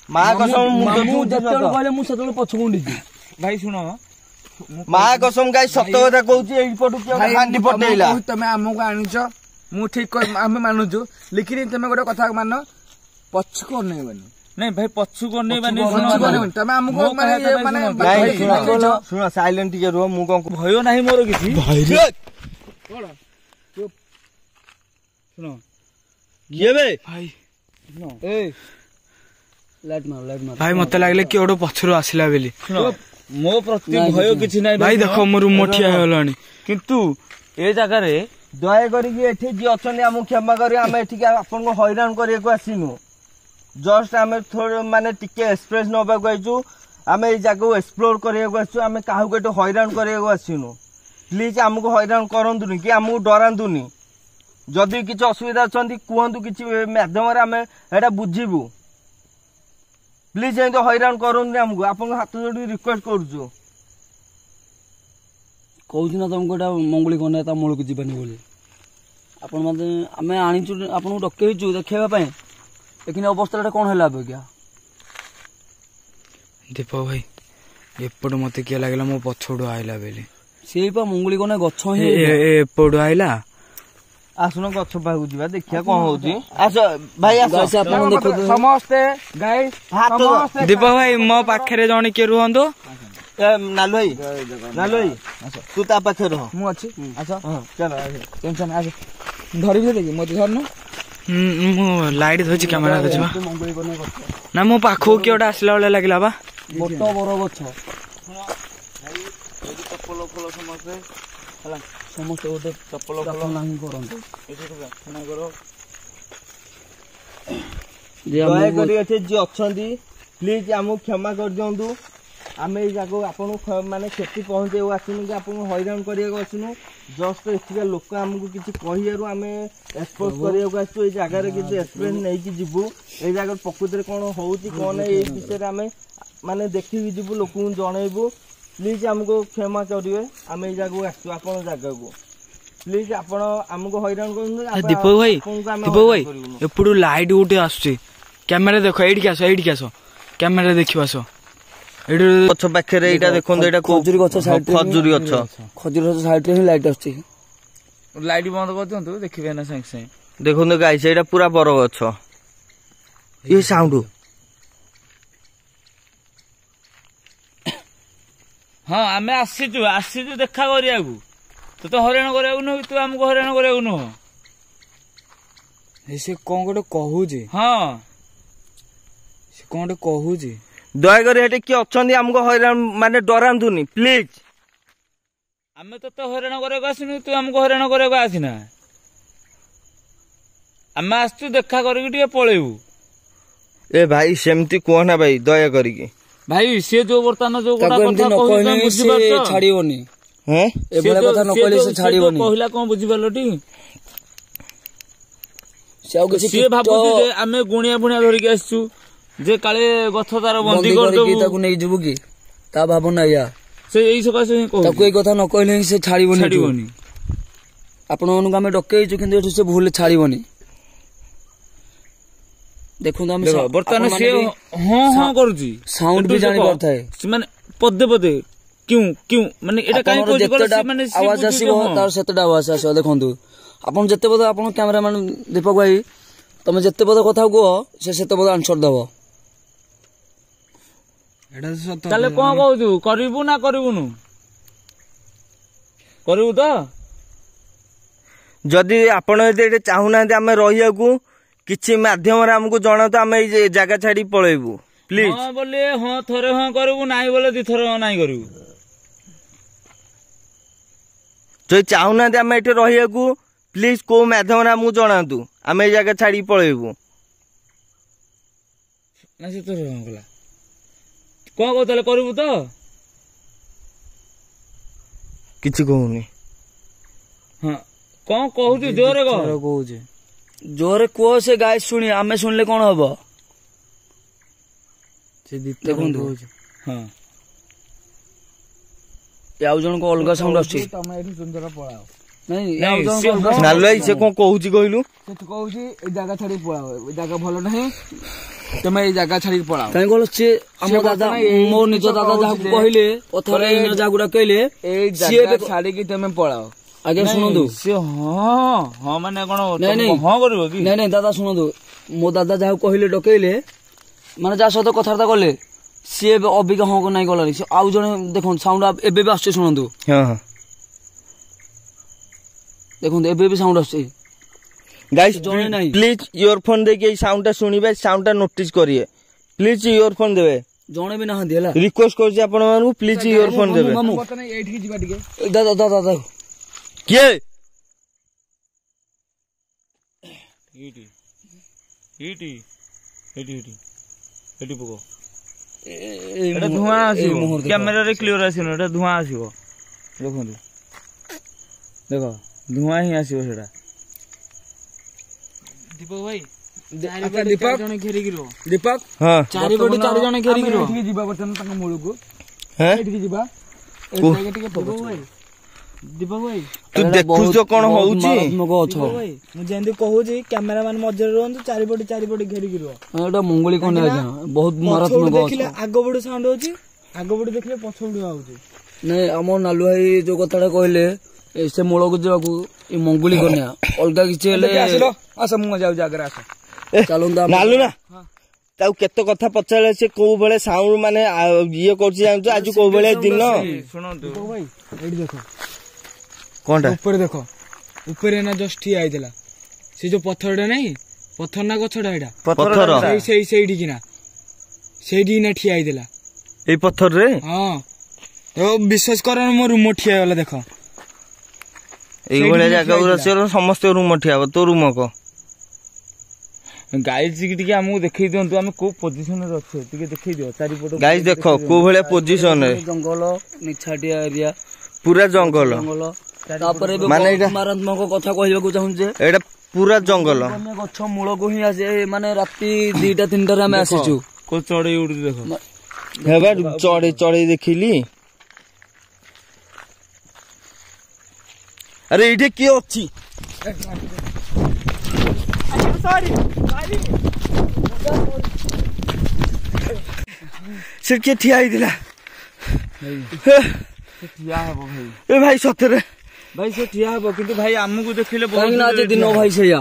মা কসম ମୁଁ ଯେତେବେଳେ କହିଲେ ମୁଁ ସେତେବେଳେ ପଛକୁ ଉଣ୍ଡିଛି ଭାଇ ଶୁଣ ମା କସମ ଗାଇ ସତ କଥା କହୁଛି ଏଇପଟୁ ହାଣ୍ଡି ଫଟେଇଲା ତମେ ଆମକୁ ଆଣିଛ ମୁଁ ଠିକ ଆମେ ମାନୁଛୁ ଲିଖିନି ତମେ ଗୋଟେ କଥା ମାନ ପଛକୁ ଅନେଇବନି ନାଇଁ ଭାଇ ପଛକୁ ଅନେଇବାନି ତମେ ଆମକୁ ଶୁଣ ସାଇଲେଣ୍ଟ ଟିକେ ରୁହ ମୁଁ କଣ ଭୟ ନାହିଁ ମୋର କିଛି ଶୁଣ କିଏ ବେ ଭାଇ ଭାଇ ମତେ ଲାଗିଲା କିଏ ଗୋଟେ ପଛରୁ ଆସିଲା ବୋଲି ମୋ ପ୍ରତି ଭୟ କିଛି ନାହିଁ ଭାଇ ଦେଖ ମୋର ରୁମ ଠିଆ ହେଇଗଲାଣି କିନ୍ତୁ ଏ ଜାଗାରେ ଦୟାକରିକି ଏଠି ଯିଏ ଅଛନ୍ତି ଆମକୁ କ୍ଷମା କରି ଆମେ ଏଠିକି ଆପଣଙ୍କୁ ହଇରାଣ କରିବାକୁ ଆସିନୁ ଜଷ୍ଟ ଆମେ ମାନେ ଟିକେ ଏକ୍ସପ୍ରେସ ନବାକୁ ଆଇଛୁ ଆମେ ଏଇ ଜାଗାକୁ ଏକ୍ସପ୍ଲୋର କରିବାକୁ ଆସିଛୁ ଆମେ କାହାକୁ ଏଠି ହଇରାଣ କରିବାକୁ ଆସିନୁ ପ୍ଲିଜ ଆମକୁ ହଇରାଣ କରନ୍ତୁନି କି ଆମକୁ ଡରାନ୍ତୁନି ଯଦି କିଛି ଅସୁବିଧା ଅଛନ୍ତି କୁହନ୍ତୁ କିଛି ମାଧ୍ୟମରେ ଆମେ ଏଇଟା ବୁଝିବୁ ପ୍ଲିଜ ଏମିତି ହଇରାଣ କରନ୍ତୁନି ଆମକୁ ଆପଣଙ୍କ ହାତ ଯୋଡି ରିକ୍ୱେଷ୍ଟ କରୁଛୁ କହୁଛି ନା ତମକୁ ଏଇଟା ମଙ୍ଗୁଳି କନ୍ୟା ତା ମୂଳକୁ ଯିବାନି ବୋଲି ଆପଣ ମାନେ ଆମେ ଆଣିଛୁ ଆପଣଙ୍କୁ ଡକେଇଛୁ ଦେଖେଇବା ପାଇଁ लेकिन अवस्था कौन है अपेक्षा दीपक भाई एपट मत किए लगे मो पछड़ आईला बेली से मंगुली कने गछ ही एपट आईला आसुन गछ पाखु जिबा देखिया कोन होउची आस भाई आस आपण देखो समस्त गाइस दीपक भाई मो पाखरे जणी के रुहंदो नालू भाई तू ता पाखे रह मु अछि आस चल टेंशन आस धरि भी देखि मत धरनु मु लाइट धोछि कैमरा धोछि ना मो पाखो के ओटा आसला वाला लागला बा मोटो बरो गछ चप्पल फल समस्ते हला समस्त ओटे चप्पल फल नाही करंतो दया करी एथे जे अछंदी प्लीज हमु क्षमा कर दियंतु आमे ए जागो आपन माने क्षति पहुंचे आसुनु कि आपन हैरान करिया आसुनु जस्ट एथिका लोक हमकु किछि कहियारु आमे एक्सपोज करिया आसु ए जागा रे किछि एक्सप्लेन नै कि जिवु ए जागा प्रकृति रे कोन होउची कोन ए विषय रे आमे माने देखि जिवु लोकु जणैबु प्लीज हमको क्षमा करिवे आमे ए जागो आसु आपन जागा को प्लीज आपन हमकु हैरान करनु दीपक भाई एपुडु लाइट उठे आसुची कैमरा देखो एडी के आसो कैमरा देखियो आसो गछ पाखे देखो खजुरी गछ साइड रे ही लाइट आछी लाइट बंद कर दियंतु देखिबे ना संग संग देखो गाइस एटा पूरा बर गछ ये साउंड हां आमे आसीजु देखा करियागु तो हरियाण करियागु न तू हमको हरियाण करियागु न से कोन गोटे कहूजी हां से कोन गोटे कहूजी दया करी किए अच्छा हमको हैरान माने डरांतुनी प्लीज ଆମେ ତତେ ହଇରାଣ କରିବାକୁ ଆସିନୁ, ତୁ ଆମକୁ ହଇରାଣ କରିବାକୁ ଆସିନା। ଆମେ ଆସିଛୁ ଦେଖା କରିକି ଟିକେ ପଳେଇବୁ। ଏ ଭାଇ ସେମିତି କୁହନା ଭାଇ, ଦୟା କରିକି। ଭାଇ ସିଏ ଯୋଉ ବର୍ତ୍ତମାନ ଯୋଉ କଥା ବୁଝିପାରୁଛ ଛାଡିବନି, କହିଲା କଣ ବୁଝିପାରିଲ ଟି? ସିଏ ଭାବୁଛି ଯେ ଆମେ ଗୁଣିଆ ଫୁଣିଆ ଧରିକି ଆସିଛୁ ଯେ କାଳେ ଗଛ ତାର ବନ୍ଦୀ କରିଦବୁ, ତାକୁ ନେଇଯିବୁ କି ତା ଭାବନା ଏଇଆ। ସେ ଏଇ ସକାଶେ ତାକୁ ଏଇ କଥା ନ କହିଲେ ହିଁ ସେ ଛାଡିବନି। ଆପଣ ମାନଙ୍କୁ ଆମେ ଡକେଇଛୁ କିନ୍ତୁ ଏଠୁ ସେ ଭୁଲରେ ଛାଡିବନି। ଦେଖନ୍ତୁ ଆମେ ବର୍ତ୍ତମାନ ସିଏ ହଁ ହଁ କରୁଛି, ସାଉଣ୍ଡ ବି ଜାଣି ପାରୁଥାଏ, ମାନେ ପଦେ ପଦେ କ୍ୟୁ କ୍ୟୁ ମାନେ ଏଇଟା କାହିଁ କହୁଛି ମାନେ ଆୱାଜ ଆସିବ ତାର ସେତେଟା ଆୱାଜ ଆସିବ। ଦେଖନ୍ତୁ ଆପଣ ଯେତେ ବୋଧ ଆପଣ କ୍ୟାମେରାମ୍ୟାନ ଦୀପକ ଭାଇ ତମେ ଯେତେ ବୋଧ କଥା କୁହ ସେ ସେତେ ବୋଧ ଆନ୍ସର ଦବ। ତାହେଲେ କଣ କହୁଛୁ, କରିବୁ ନା କରିବୁନୁ? କରିବୁ ତ? ଯଦି ଆପଣ ଯଦି ଏଠି ଚାହୁଁନାହାନ୍ତି ଆମେ ରହିବାକୁ, କିଛି ମାଧ୍ୟମରେ ଆମକୁ ଜଣାନ୍ତୁ, ଆମେ ଏଇ ଜାଗା ଛାଡି ପଳେଇବୁ ପ୍ଲିଜ। ହଁ ବୋଲେ ହଁ ଥରେ ହଁ କରିବୁ, ନାହିଁ ବୋଲେ 2 ଥର ନାହିଁ କରିବୁ। ଯଦି ଚାହୁଁନାହାନ୍ତି ଆମେ ଏଠି ରହିବାକୁ, ପ୍ଲିଜ କୋଉ ମାଧ୍ୟମରେ ଆମକୁ ଜଣାନ୍ତୁ, ଆମେ ଏଇ ଜାଗା ଛାଡିକି ପଳେଇବୁ। ନା ସେ ଥରେ ହଁ କଲା, କଣ କହୁ ତାହେଲେ କରିବୁ ତ? କିଛି କହୁନି। ହଁ କଣ କହୁଛୁ, ଜୋରେ କହ। କହୁଛି ଜୋରେ କୁହ, ସେ ଗାଈ ଶୁଣି ଆମେ ଶୁଣିଲେ କଣ ହବ? ଦେଖନ୍ତୁ ହଁ ଆଉ ଜଣକୁ ଅଲଗା ସାଉଣ୍ଡ ଆସୁଛି। ତମେ ଏଠି ସୁନ୍ଦର ପଳାଅ। ନାଲୁ ଭାଇ ସେ କଣ କହୁଛି କହିଲୁ? ସେ କହୁଛି ଏଇ ଜାଗା ଛାଡିକି ପଳାଅ, ଏଇ ଜାଗା ଭଲ ନାହିଁ, ତମେ ଏଇ ଜାଗା ଛାଡିକି ପଳାଅ। କାହିଁ କହିଲ ସିଏ ଆମ ଦାଦା, ମୋ ନିଜ ଦାଦା ଯାହାକୁ କହିଲେ ପଥରେ ଯାହାଗୁଡା କହିଲେ ଏଇ ଜାଗା ଛାଡିକି ତମେ ପଳାଅ। ଆଜ୍ଞା ଶୁଣନ୍ତୁ, ସିଏ ହଁ ହଁ ମାନେ କଣ ହଁ କରିବ କି? ନାଇଁ ନାଇଁ ଦାଦା ଶୁଣନ୍ତୁ, ମୋ ଦାଦା ଯାହାକୁ କହିଲେ ଡକେଇଲେ, ମାନେ ଯାହା ସହିତ କଥାବାର୍ତ୍ତା କଲେ, ସିଏ ଅବିକା ହଁ ନାଇଁ ଗଲାନି। ଆଉ ଜଣେ ଦେଖନ୍ତୁ ସାଉଣ୍ଡ ଏବେ ବି ଆସୁଛି, ଶୁଣନ୍ତୁ। ଦେଖନ୍ତୁ ଏବେ ବି ସାଉଣ୍ଡ ଆସୁଛି। ଗାଇସ୍ ପ୍ଲିଜ ଇୟର ଫୋନ ଦେଇକି ଏଇ ସାଉଣ୍ଡ ଟା ଶୁଣିବେ, ସାଉଣ୍ଡ ଟା ନୋଟିସ କରିବେ, ପ୍ଲିଜ ଇୟର ଫୋନ ଦେବେ। ଜଣେ ବି ନାହାନ୍ତି ହେଲା, ରିକ୍ୱେଷ୍ଟ କରୁଛି ଆପଣ ମାନଙ୍କୁ, ପ୍ଲିଜ ଇୟର ଫୋନ ଦେବେ। ଏଇଠିକି ଯିବା ଟିକେ। ଦାଦା ଦାଦା ଦାଦା କିଏ? ଏଠି ପକ, ଏଟା ଧୂଆଁ ଆସିବ, କ୍ୟାମେରାରେ କ୍ଲିୟର ଆସିବ, ଏଟା ଧୂଆଁ ଆସିବ। ଦେଖନ୍ତୁ ଦେଖ ଧୂଆଁ ହିଁ ଆସିବ ସେଟା। ଦୀପକ ଭାଇ ଦୀପକ ଘେରିକି ରୁହ, ଦୀପକ ଚାରିପଟେ 4 ଜଣ ଘେରିକି ରୁହ। ଏଠିକି ଯିବା ବର୍ତ୍ତମାନ ତାଙ୍କ ମୂଳକୁ, ଏଠିକି ଯିବା। ଦୀପକ ଭାଇ ତୁ ଦେଖୁଛ କଣ ହଉଛି? ମୁଁ ଯେମିତି କହୁଛି କ୍ୟାମେରାମ୍ୟାନ ମଝିରେ ରୁହନ୍ତୁ, ଚାରିପଟେ ଘେରିକି ରୁହ। ଏଟା ମଙ୍ଗୁଳି କନ୍ୟା ବହୁତ ମାରାତ୍ମକ ଦେଖିଲେ ଆଗ ପଟୁ ସାଉଣ୍ଡ ହଉଛି, ଆଗ ପଟୁ ଦେଖିଲେ ପଛ ପଟୁ ଆଉଛି। ନାଇଁ ଆମ ନାଲୁ ଭାଇ ଯୋଉ କଥାଟା କହିଲେ ସେ ମୂଳକୁ ଯିବାକୁ, ଏ ମଙ୍ଗୁଳି କନ୍ୟା ଅଲଗା କିଛି ହେଲେ ଆସ ମୁଁ ଯାଉଛି ଆଗରେ, ଆସ ଚାଲନ୍ତୁ। ନାଲୁ ନା ତାକୁ କେତେ କଥା ପଚାରିଲେ ସେ କୋଉ ବେଳେ ସାଉଣ୍ଡ ମାନେ ଇଏ କରୁଛି ଜାଣିଛୁ, ଆଜି କୋଉ ଭଳିଆ ଦିନ। ଶୁଣନ୍ତୁ ଭାଇ ଏଇଠି ଦେଖ, କଣଟା ଉପରେ ଦେଖ, ଉପରେ ନା ଜଷ୍ଟ ଠିଆ ହେଇଥିଲା ସେ ଯୋଉ ପଥରଟା ନାହିଁ, ପଥର ନା ଗଛଟା, ଏଇଟା ପଥର ସେଇଠିକିନା ଠିଆ ହେଇଥିଲା। ଏଇ ପଥରରେ? ହଁ ବିଶ୍ୱାସ କର, ମୋ ରୁମ ଠିଆ ହେଇଗଲା। ଦେଖ ଏଇଭଳିଆ ଜାଗା ସମସ୍ତେ ରୁମ ଠିଆ ହବ, ତୋ ରୁମ କହ। ଗାଇଜ ଟିକେ ଆମକୁ ଦେଖେଇ ଦିଅନ୍ତୁ, ଆମେ କୋଉ ପୋଜିସନରେ ଅଛୁ ଟିକେ ଦେଖେଇ ଦିଅ ଚାରିପଟ। ଗାଇଜ ଦେଖ କୋଉ ଭଳିଆ ପୋଜିସନରେ, ଜଙ୍ଗଲ ନିଛାଟିଆ ଏରିଆ, ପୁରା ଜଙ୍ଗଲ। ତାପରେ ମାନେ ମାରାତ୍ମକ କଥା କହିବାକୁ ଚାହୁଁଛି, ଏଇଟା ପୁରା ଜଙ୍ଗଲ, ଗଛ ମୂଳକୁ ହିଁ ଆସେ। ମାନେ ରାତି 2ଟା 3ଟାରେ ଆମେ ଆସିଛୁ। କୋଉ ଚଢେଇ ଉଡୁଛି ଦେଖ, ଚଢେଇ ଦେଖିଲି। ଆରେ ଏଇଠି କିଏ ଅଛି? ସେ କିଏ ଠିଆ ହେଇଥିଲା? ଏ ଭାଇ ସତରେ ଭାଇ ସେ ଠିଆ ହବ, କିନ୍ତୁ ଭାଇ ଆମକୁ ଦେଖିଲେ ଆଜି ଦିନ ଭାଇ ସେଇଆ,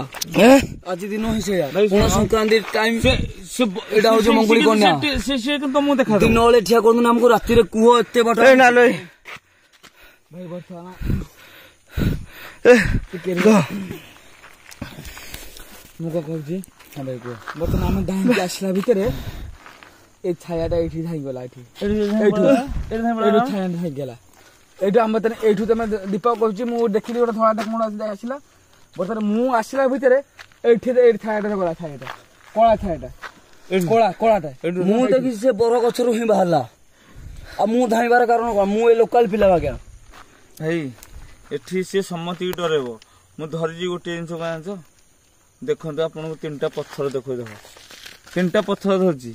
ଆଜି ଦିନ ହିଁ ସେଇଆ। ସଂକ୍ରାନ୍ତି ଟାଇମ ଏଇଟା ହଉଛି ମଙ୍ଗୁଳି କନ୍ୟା। ତମକୁ ଦେଖା ଦିନ ବେଳେ ଠିଆ କରୁଛନ୍ତି, ଆମକୁ ରାତିରେ କୁହ ଏତେ ବାଟ। ମୁଁ କଣ କହୁଛି, ବର୍ତ୍ତମାନ ଆମେ ଧାଇଁକି ଆସିଲା ଭିତରେ ଏଇ ଛାୟାଟା ଏଇଠି ଧାଇଁଗଲା, ଏଇଠି ଛାୟା ଧାଇଁଗଲା। এইটু আমি এইটু তুমি দୀପକ କହୁଛି ମୁଁ ଦେଖିଲି ଗୋଟେ ଧଳାଟା କଣ ଆସିଲା ବର୍ତ୍ତମାନ ମୁଁ ଆସିଲା ଭିତରେ ଏଇଠି ଥାଏଟା ଗଲା ଥାଏଟା କଳା ଥାଏଟା କଳାଟା ମୁଁ ଦେଖିଛି ସେ ବର ଗଛରୁ ହିଁ ବାହାରିଲା। ଆଉ ମୁଁ ଧାଇବାର କାରଣ କଣ? ମୁଁ ଏ ଲୋକାଲ ପିଲା ଆଜ୍ଞା। ଭାଇ ଏଠି ସିଏ ସମସ୍ତଙ୍କୁ ଡରେଇବ। ମୁଁ ଧରିଛି ଗୋଟେ ଜିନିଷ କଣ ଜାଣିଛ? ଦେଖନ୍ତୁ ଆପଣଙ୍କୁ 3ଟା ପଥର ଦେଖେଇଦେବ। 3ଟା ପଥର ଧରିଛି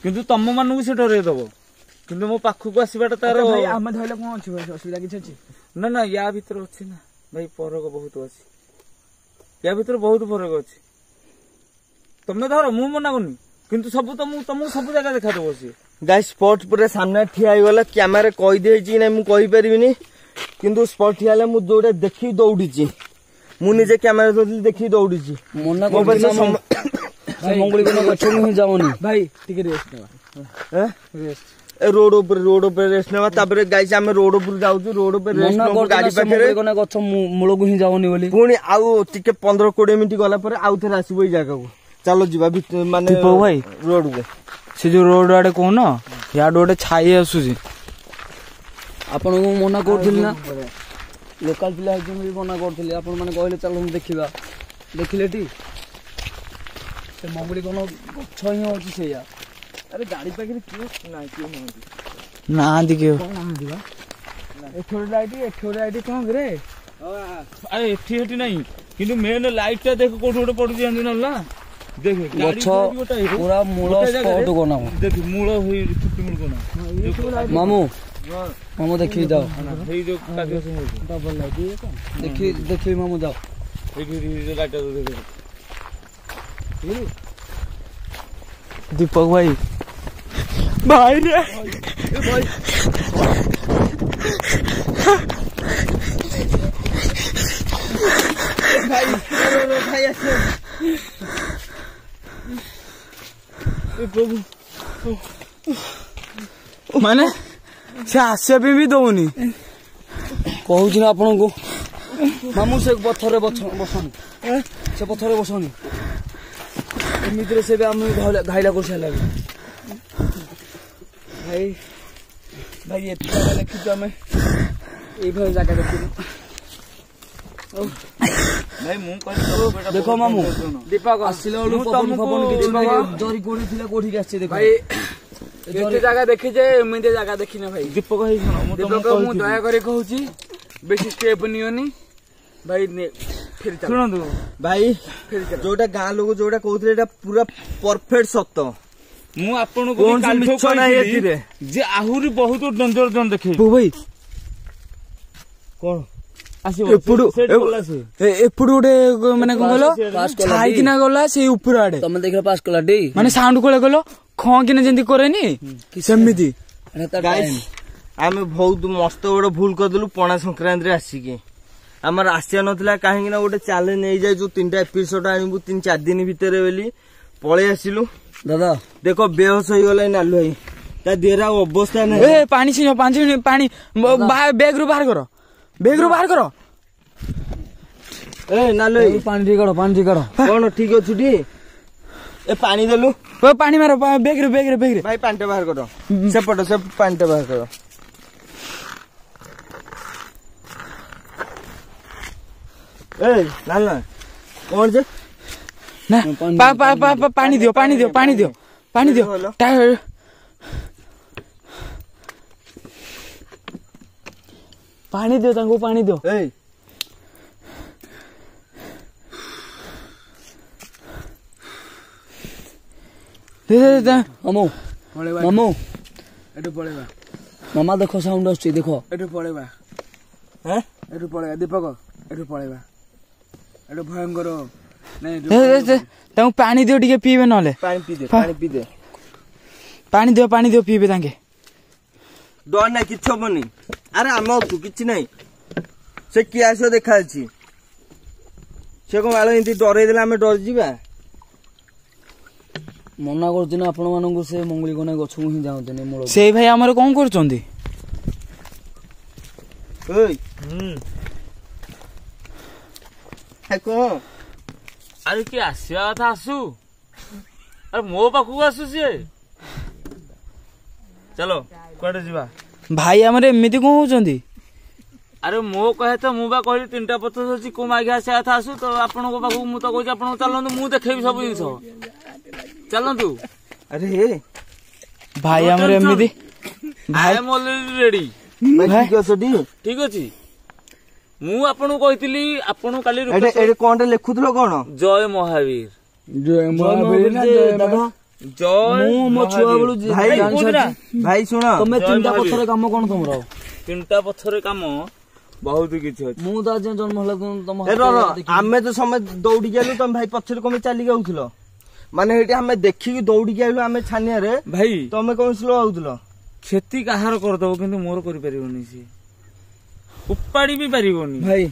କିନ୍ତୁ ତମ ମାନଙ୍କୁ ସେ ଡରେଇ ଦବ। କିନ୍ତୁ ମୋ ପାଖକୁ ଆସିବାଟା ତାର ଆମେ ଧରିଲେ କଣ ଅଛି ଅସୁବିଧା କିଛି ଅଛି? ନା ନା ୟା ଭିତରେ ଅଛି ନା ଭାଇ ଫରକ ବହୁତ ଅଛି। ୟା ଭିତରେ ବହୁତ ଫରକ ଅଛି। ତମେ ଧର ମୁଁ ମନା କରୁନି କିନ୍ତୁ ସବୁ ତମକୁ ସବୁ ଜାଗା ଦେଖାଦବ ସିଏ। ଗାଇସ୍ ସ୍ପଟ ପୁରା ସାମ୍ନା ଠିଆ ହେଇଗଲା କ୍ୟାମେରା କହିଦେଇଛି ନାଇଁ ମୁଁ କହିପାରିବିନି କିନ୍ତୁ ସ୍ପଟ ଠିଆ ହେଲେ ମୁଁ ଯୋଉଟା ଦେଖିକି ଦୌଡ଼ିଛି। ମୁଁ ନିଜେ କ୍ୟାମେରା ଧରିଲି ଦେଖିକି ଦୌଡ଼ିଛି। ମନା ମଙ୍ଗୁଳି ଗଛକୁ ହିଁ ଯାଉନି ଭାଇ ଟିକେ ରେଷ୍ଟ ନେବା ରୋଡ ଉପରେ ରେଷ୍ଟ ନେବା। ତାପରେ ଗାଇସ୍ ଆମେ ରୋଡ ଉପରେ ଯାଉଛୁ। ରୋଡ ଉପରେ ରେଷ୍ଟ ନେବୁ ଗାଡି ପାଖରେ। ଗଛ ମୂଳକୁ ହିଁ ଯାଉନି ବୋଲି ପୁଣି ଆଉ ଟିକେ 15-20 ମିନିଟ୍ ଗଲା ପରେ ଆଉ ଥରେ ଆସିବ ଏଇ ଜାଗାକୁ। ଚାଲ ଯିବା ମାନେ ଭାଇ ରୋଡରେ। ସେ ଯୋଉ ରୋଡ ଆଡେ କହୁନ ୟାଡୁ ଗୋଟେ ଛାଇ ଆସୁଛି। ଆପଣଙ୍କୁ ମନା କରୁଥିଲି ନା ଲୋକାଲ ପିଲା ହେଇକି ମନା କରୁଥିଲି। ଆପଣ ମାନେ କହିଲେ ଚାଲ ଦେଖିବା। ଦେଖିଲେ ଟି ସେ ମଙ୍ଗୁଳି କଣ ଗଛ ହିଁ ଅଛି ସେଇଆ। ଆରେ ଗାଡି ପାଖରେ କିଏ ନାହାନ୍ତି କିଏ ନାହାନ୍ତି ବା। ଏଠି ଗୋଟେ ଲାଇଟ୍ କଣ ରେ? ଆରେ ଏଠି ନାହିଁ କିନ୍ତୁ ମେନ୍ ଲାଇଟ୍ ଟା ଦେଖ କୋଉଠି ଗୋଟେ ପଡୁଛି ଜାଣିଛୁ ନା। ଦେଖ ଗଛ ପୁରା ମୂଳ ସ୍ପଟ କୋନା ଦେଖ ମୂଳ ହେଇ ଛୁଟି ମୂଳ କୋନା ମାମୁ ଦେଖି ଯାଅ। ହେଇ ଯୋଉ ଡବଲ ଲାଇଟ୍ ଦେଖି ମାମୁ ଯାଅ। ଏଇଠି ଲାଇଟ୍ ଟା ଦେଖ ଦୀପକ ଭାଇ ଭାଇ ରେ ଭାଇ ଆସ ମାନେ ସେ ଆସିବା ପାଇଁ ବି ଦଉନି। କହୁଛି ନା ଆପଣଙ୍କୁ ମାମୁ ସେ ପଥରରେ ବସନି। ସେ ପଥରରେ ବସନି। ଏମିତିରେ ସେ ବି ଆମେ ଘାଇଲା କରିସାରିଲା। ଭାଇ ଭାଇ ଏତେ ଜାଗା ଦେଖିଛୁ ଆମେ ଏଇଭଳି ଜାଗା ଦେଖିଛୁ। ଭାଇ ମୁଁ କହିଲି ଦେଖ ମାମୁ ଦୀପକ ଆସିଲା ବେଳକୁ ପବନ କିଛି ଜରି କୋଉଠି ଥିଲା କୋଉଠିକି ଆସିছে ଦେଖ ଭାଇ ଏତେ ଜାଗା ଦେଖିଛେ ଏମିତି ଜାଗା ଦେଖିନା ଭାଇ। ଦୀପକ ଭାଇ ଶୁଣ ମୁଁ ଦୟାକରି କହୁଛି ବେଶୀ ଷ୍ଟେପ ନିଅନି ଭାଇ। ଶୁଣନ୍ତୁ ଭାଇ ଯୋଉଟା ଗାଁ ଲୋକ ଯୋଉଟା କହୁଥିଲେ ଏଇଟା ପୁରା ପରଫେକ୍ଟ ସତ। ମୁଁ ଆପଣଙ୍କୁ ଯେ ଆହୁରି ବହୁତ ଡେଞ୍ଜର ଜୋନ୍ ଦେଖେଇ ଭାଇ କଣ ଏପଟୁ ଗୋଟେ ମାନେ କଣ କହିଲ ଛାଇକିନା ଗଲା ସେଇ ଉପର ଆଡେ। ତମେ ଦେଖିଲ ପାସ୍ କଲା ଟି ମାନେ ସାଉଣ୍ଡ କୋଳେ ଗଲ ଖଁ କିନା ଯେମିତି କରେନି ସେମିତି। ଆମେ ବହୁତ ମସ୍ତ ଗୋଟେ ଭୁଲ କରିଦେଲୁ ପଣା ସଂକ୍ରାନ୍ତିରେ ଆସିକି। ଆମର ଆସିବା ନଥିଲା କାହିଁକି ନା ଗୋଟେ ଚ୍ୟାଲେଞ୍ଜ ନେଇଯାଇଛୁ 3ଟା ଏପିସୋଡ ଆଣିବୁ 3-4 ଦିନ ଭିତରେ ବୋଲି ପଳେଇ ଆସିଲୁ। ଦାଦା ଦେଖ ବେହୋସ ହେଇଗଲା ନାଲୁ ଭାଇ। ତା ଦେହରେ ଆଉ ଅବସ୍ଥା ନାହିଁ। ପାଣି ଛିଞ୍ଚ 5 ମିନିଟ୍ ପାଣି ବ୍ୟାଗରୁ ବାହାର କର। ନାଲୁ ଭାଇ ପାଣି ଟିକେ କାଢ। କଣ ଠିକ ଅଛି ଟି? ଏ ପାଣି ଦେଲୁ ପାଣି ମାର ବ୍ୟାଗରେ ଭାଇ ପାଣିଟା ବାହାର କର। ସେପଟ ସେ ପାଣିଟା ବାହାର କର। ନା କଣ ଯେ ନା ପାଣି ଦିଅ ପାଣି ଦିଅ ତାଙ୍କୁ ପାଣି ଦିଅ। ମାମୁ ଏଠୁ ପଳେଇବା। ମାମା ଦେଖ ସାଉଣ୍ଡ ଆସୁଛି ଦେଖ। ଏଠୁ ପଳେଇବା ଦୀପକ ଏଠୁ ପଳେଇବା। ଏଠୁ ଭୟଙ୍କର ତାଙ୍କୁ ପାଣି ଦିଅ ଟିକେ ପିଇବେ ନହେଲେ। ପାଣି ଦିଅ ପିଇବେ ତାଙ୍କେ। ଡର ନାହିଁ କିଛି ହବନି। ଆରେ ଆମ କିଛି ନାହିଁ। ସେ କିଏ ଆସିବ ଦେଖା ଅଛି। ସେ କଣ ବାଳ ଏମିତି ଡରେଇ ଦେଲେ ଆମେ ଡରିଯିବା। ମନା କରୁଛି ନା ଆପଣ ମାନଙ୍କୁ ସେ ମଙ୍ଗୁଳି କନା ଗଛକୁ ହିଁ ଯାଆନ୍ତିନି ମୂଳ। ସେଇ ଭାଇ ଆମର କଣ କରୁଛନ୍ତି? କଣ ଆରେ କିଏ ଆସିବା କଥା ଆସୁ। ଆରେ ମୋ ପାଖକୁ ଆସୁ ସିଏ। ଚାଲ କୁଆଡେ ଯିବା? ଭାଇ ଆମର ଏମିତି କଣ ହଉଛନ୍ତି? ଆରେ ମୋ କହିବା ତ ମୁଁ ବା କହିଲି 3ଟା ପଥର ଅଛି କୋଉ ମାଗି ଆସିବା କଥା ଆସୁ ତ ଆପଣଙ୍କ ପାଖକୁ ମୁଁ ତ କହୁଛି ଆପଣଙ୍କୁ ଚାଲନ୍ତୁ ମୁଁ ଦେଖେଇବି ସବୁ ଜିନିଷ ଚାଲନ୍ତୁ। ଆରେ ଭାଇ ଆମର ଏମିତି ଆଇ ଏମ୍ ଅଲରେଡି ରେଡି। ଠିକ ଅଛି ମୁଁ ଆପଣଙ୍କୁ କହିଥିଲି ଆପଣ କାଲି କଣଟା ଲେଖୁଥିଲ କଣ? ଜୟ ମହାବୀର ଜୟ ଦାଦା ଜୟ ମୁଁ ମୋ ଛୁଆ ବେଳୁ ଭାଇ ଶୁଣ ତମେ 3ଟା ପଥର କାମ କଣ ତମର? 3ଟା ପଥର କାମ ବହୁତ କିଛି ଅଛି। ମୁଁ ତ ଆଜି ଜନ୍ମ ହେଲା ତମ ଆମେ ତ ସମୟ ଦୌଡ଼ିକି ଆଇଲୁ ତମେ ଭାଇ ପଛରେ କମେ ଚାଲିକି ଆଉଥିଲ ମାନେ ସେଇଠି ଆମେ ଦେଖିକି ଦୌଡ଼ିକି ଆଇଲୁ ଆମେ ଛାନିଆରେ ଭାଇ ତମେ କଣ ସ୍ଲୋ ହଉଥିଲ? କ୍ଷତି କାହାର କରିଦବ କିନ୍ତୁ ମୋର କରିପାରିବନି ସିଏ ଉପାଡ଼ି ବି ପାରିବନି। ଭାଇ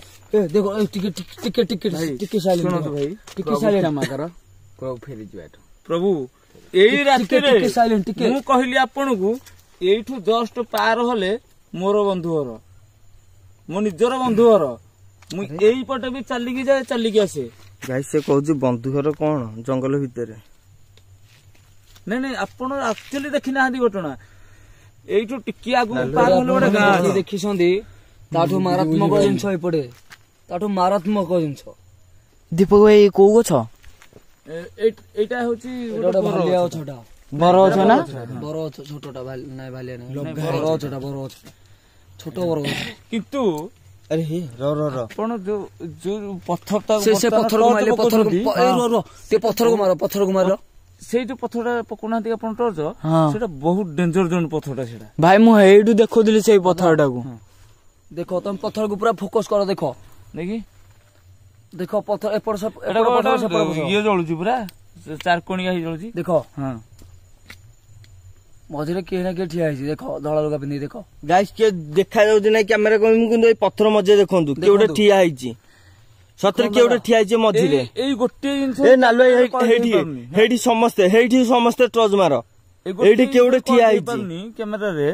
ଦେଖ ଟିକେ ଟିକେ ଟିକେ ଟିକେ ଶୁଣନ୍ତୁ ଭାଇ ଟିକେ ସାଇଲେଣ୍ଟ ମାକର ପ୍ରଭୁ ଫେରିଯିବା ଏଠୁ। ପ୍ରଭୁ ଏଇ ରାତିରେ ଟିକେ ସାଇଲେଣ୍ଟ ଟିକେ ମୁଁ କହିଲି ଆପଣଙ୍କୁ ଏଇଠୁ ଜଷ୍ଟ ପାର ହେଲେ ମୋର ବନ୍ଧୁ ଘର ମୋ ନିଜର ବନ୍ଧୁ ଘର ମୁଁ ଏଇପଟେ ବି ଚାଲିକି ଯାଏ ଚାଲିକି ଆସେ। ଭାଇ ସେ କହୁଛି ବନ୍ଧୁ ଘର କଣ ଜଙ୍ଗଲ ଭିତରେ? ନାଇଁ ନାଇଁ ଆପଣ ଆକ୍ଚୁଆଲି ଦେଖି ନାହାନ୍ତି ଘଟଣା ଏଇଠୁ ଟିକେ ଆଗକୁ ପାର ହେଲେ ଗୋଟେ ଗାଁ ଅଛି ଦେଖିଛନ୍ତି ତାଠୁ ମାରାତ୍ମକ ଜିନିଷ ଏପଟେ ତାଠୁ ମାରାତ୍ମକ ଜିନିଷ। ଦୀପକ ଭାଇ କୋଉ ଗଛ? ଏଇଟା ହଉଛି ଗୋଟେ ଭାଲିଆ ଗଛଟା ବର ଗଛ ନା? ବର ଗଛ ଛୋଟଟା ନାଇଁ ଭାଲିଆ ନାଇଁ ବର ଗଛଟା ବର ଗଛ ଛୋଟ ବର ଗଛ କିନ୍ତୁ ଆରେ ଆପଣ ଯୋଉ ପଥରଟା ସେ ପଥରକୁ ମାରିଲେ ପଥରକୁ ମାର ସେଇ ଯୋଉ ପଥରଟା ପକଉନାହାନ୍ତି ଆପଣ ଟର୍ଚ ସେଇଟା ବହୁତ ଡେଞ୍ଜର ଜୋନ୍ ପଥରଟା ସେଇଟା। ଭାଇ ମୁଁ ଏଇଠୁ ଦେଖୁଥିଲି ସେଇ ପଥରଟାକୁ। ଦେଖ ତମେ ପଥରକୁ ପୁରା ଫୋକସ କର ଦେଖ ଦେଖି ଦେଖ ପଥର ଏପଟ ଇଏ ଜଳୁଛି ପୁରା ଚାରକୋଣିଆ ହେଇ ଜଳୁଛି ଦେଖ। ହଁ ମଝିରେ କିଏ ନା କିଏ ଠିଆ ହେଇଛି ଦେଖ ଧଳା ଲୁଗା ପିନ୍ଧି ଦେଖ। ଗାଇସ୍ କିଏ ଦେଖା ଯାଉଛି ନାଇଁ କ୍ୟାମେରା କହିମୁ କିନ୍ତୁ ଏଇ ପଥର ମଝିରେ ଦେଖନ୍ତୁ କିଏ ଗୋଟେ ଠିଆ ହେଇଛି ସତରେ କିଏ ଗୋଟେ ଠିଆ ହେଇଛି ମଝିରେ। ଏଇ ଗୋଟିଏ ଜିନିଷ ଏ ନାଲୁ ହେଇଠି ସମସ୍ତେ ଟର୍ଚ ମାର ଏଇଠି କିଏ ଗୋଟେ ଠିଆ ହେଇଛି କ୍ୟାମେରାରେ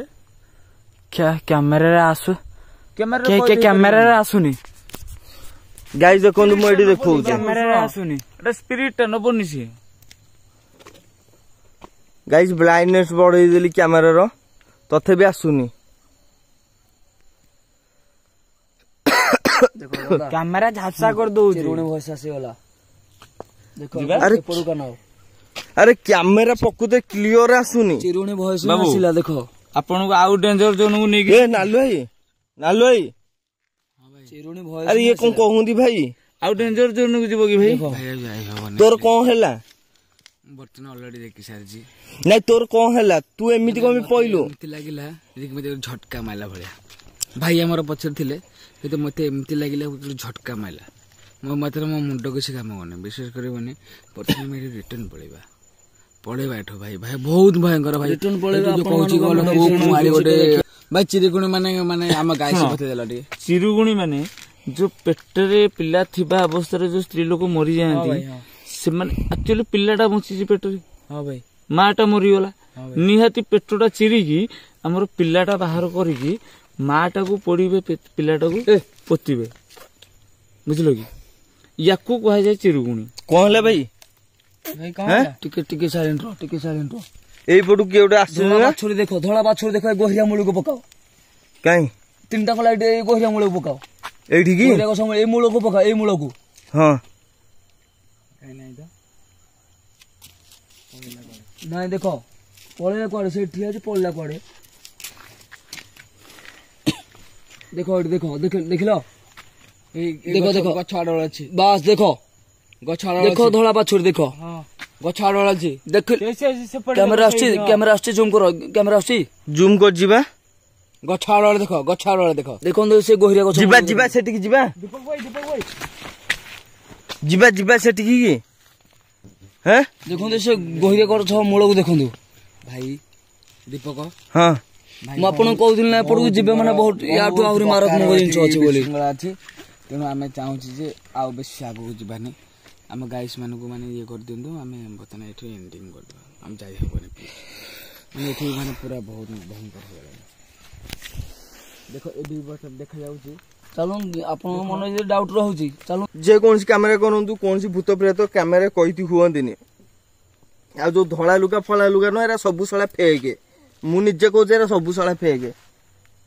କ୍ୟାମେରାରେ ଆସୁନି ଗାଇସ୍ ଦେଖନ୍ତୁ ମୁଁ ଏଇଠି ଦେଖଉଛି କ୍ୟାମେରାରେ ଆସୁନି ଏଟା ସ୍ପିରିଟ ଟା ନବନି ସିଏ। ଗାଇସ୍ ବ୍ରାଇଟନେସ୍ ବଢେଇ ଦେଲି କ୍ୟାମେରାର ତଥାପି ଆସୁନି। କ୍ୟାମେରା ଝାପ୍ସା କରିଦଉଛି ଭଏସ ଆସିଗଲା ଦେଖ। ଆରେ କ୍ୟାମେରା ପକୁତେ କ୍ଲିୟର ଆସୁନି ଚିରୁଣି ଭଏସ ଆସିଲା ଦେଖ। ଆପଣଙ୍କୁ ଆଉ ଡେଞ୍ଜର ଜୋନକୁ ନେଇକି ନାଲୁ ଭାଇ ଚିରୁଣି ଭଏସ ଆରେ ଇଏ କଣ କହୁନ୍ତି ଭାଇ? ଆଉ ଡେଞ୍ଜର ଜୋନକୁ ଯିବ କି ଭାଇ? ତୋର କଣ ହେଲା? ବର୍ତ୍ତମାନ ଅଲରେଡି ଦେଖି ସାରିଛି। ନାଇଁ ତୋର କଣ ହେଲା ତୁ ଏମିତି କଣ ପଇଲୁ? ଏମିତି ଲାଗିଲା ମତେ ଝଟକା ମାରିଲା ଭଳିଆ। ଭାଇ ଆମର ପଛରେ ଥିଲେ କିନ୍ତୁ ମତେ ଏମିତି ଲାଗିଲା ଝଟକା ମାରିଲା ମୋ ମାତ୍ରେ ମୋ ମୁଣ୍ଡ କିଛି କାମ କରୁନି ବିଶ୍ୱାସ କରିବନି। ପ୍ରଥମେ ଆମେ ଏଠି ରିଟର୍ନ ପଳେଇବା ଏଠୁ ଭାଇ ବହୁତ ଭୟଙ୍କର ଭାଇ ରିଟର୍ନ ପଳେଇବା କହୁଛି ଗୋଟେ ଭାଇ ଚିରୁଗୁଣି ମାନେ ଆମ ଗାଈ ପଥେଇ ଦେଲା ଟିକେ। ଚିରୁଗୁଣି ମାନେ ଯୋଉ ପେଟରେ ପିଲା ଥିବା ଅବସ୍ଥାରେ ଯୋଉ ସ୍ତ୍ରୀ ଲୋକ ମରିଯାଆନ୍ତି ସେମାନେ ଆକ୍ଚୁଆଲି ପିଲାଟା ବଞ୍ଚିଛି ପେଟରେ ମା ଟା ମରିଗଲା ନିହାତି ପେଟଟା ଚିରିକି ଆମର ପିଲାଟା ବାହାର କରିକି ମା ଟାକୁ ପୋଡିବେ ପିଲାଟାକୁ ପୋତିବେ ବୁଝିଲ କି? ୟାକୁ କୁହାଯାଏ ଚିରୁଗୁଣି। କଣ ହେଲା ଭାଇ? ଟିକେ ସାଇଲେଣ୍ଟ ଏଇପଟୁ କିଏ ଗୋଟେ ଆସୁଛି ବାଛୁରୀ ଦେଖ ଧଳା ବାଛୁରୀ ଦେଖ ଗହିରା ମୂଳକୁ ପକାଅ। କାଇଁ 3ଟା ଖୋଲା ଏଇ ଗହିରା ମୂଳକୁ ପକାଅ। ଏଇଠି କି ଏଇ ମୂଳକୁ ପକାଅ ଏଇ ମୂଳକୁ। ହଁ ନାଇଁ ଦେଖ ପଳେଇଲା କୁଆଡେ ସେ ଠିଆ ଅଛି ପଳେଇଲା କୁଆଡେ ଦେଖ ଏଠି ଦେଖିଲ ଦେଖ ଗଛ ଆଡଳ ଅଛି ବାସ୍ ଦେଖ ଗଛ ଦେଖ ଧଳା ବାଛୁରୀ ଦେଖ ଗଛ ଆଡଳ ଅଛି ଦେଖ କ୍ୟାମେରା ଆସୁଛି ଜୁମ୍ କର କ୍ୟାମେରା ଆସୁଛି ଜୁମ୍ କରି ଯିବା ଗଛ ଆଡଳ ଦେଖ ଦେଖନ୍ତୁ ସେ ଗହିରା ଗଛ ଯିବା ସେଠିକି ଯିବା ସେଠିକି କି ଦେଖନ୍ତୁ ସେ ଗହିରା ଗଛ ମୂଳକୁ ଦେଖନ୍ତୁ ଭାଇ ଦୀପକ। ହଁ ମୁଁ ଆପଣଙ୍କୁ କହୁଥିଲି ନା ଏପଟକୁ ଯିବେ ମାନେ ବହୁତ ୟାଠୁ ଆହୁରି ମାରାତ୍ମକ ଜିନିଷ ଅଛି ବୋଲି ଅଛି। ତେଣୁ ଆମେ ଚାହୁଁଛୁ ଯେ ଆଉ ବେଶୀ ଆଗକୁ ଯିବାନି ଆମ ଗାଈସ୍ ମାନଙ୍କୁ ମାନେ ଇଏ କରିଦିଅନ୍ତୁ ଆମେ ବର୍ତ୍ତମାନ ଏଠି ଏଣ୍ଡିଙ୍ଗ କରିଦେବା ଆମେ ଯାଇ ହବନି ମାନେ ଏଠି ମାନେ ପୁରା ବହୁତ ଭୟଙ୍କର ହେଇଗଲାଣି। ଦେଖ ଏ 2 ବର୍ଷ ଦେଖାଯାଉଛି ଚାଲୁ ଆପଣଙ୍କ ମନରେ ଯଦି ଡାଉଟ୍ ରହୁଛି ଚାଲୁ ଯେକୌଣସି କ୍ୟାମେରା କରନ୍ତୁ କୌଣସି ଭୂତ ପ୍ରେତ କ୍ୟାମେରା କହିତି ହୁଅନ୍ତିନି। ଆଉ ଯୋଉ ଧଳା ଲୁଗା ଫଳା ଲୁଗା ନୁହଁ ଏରା ସବୁ ଶଳା ଫେକ୍। ମୁଁ ନିଜେ କହୁଛି ଏରା ସବୁ ଶଳା ଫେକ୍।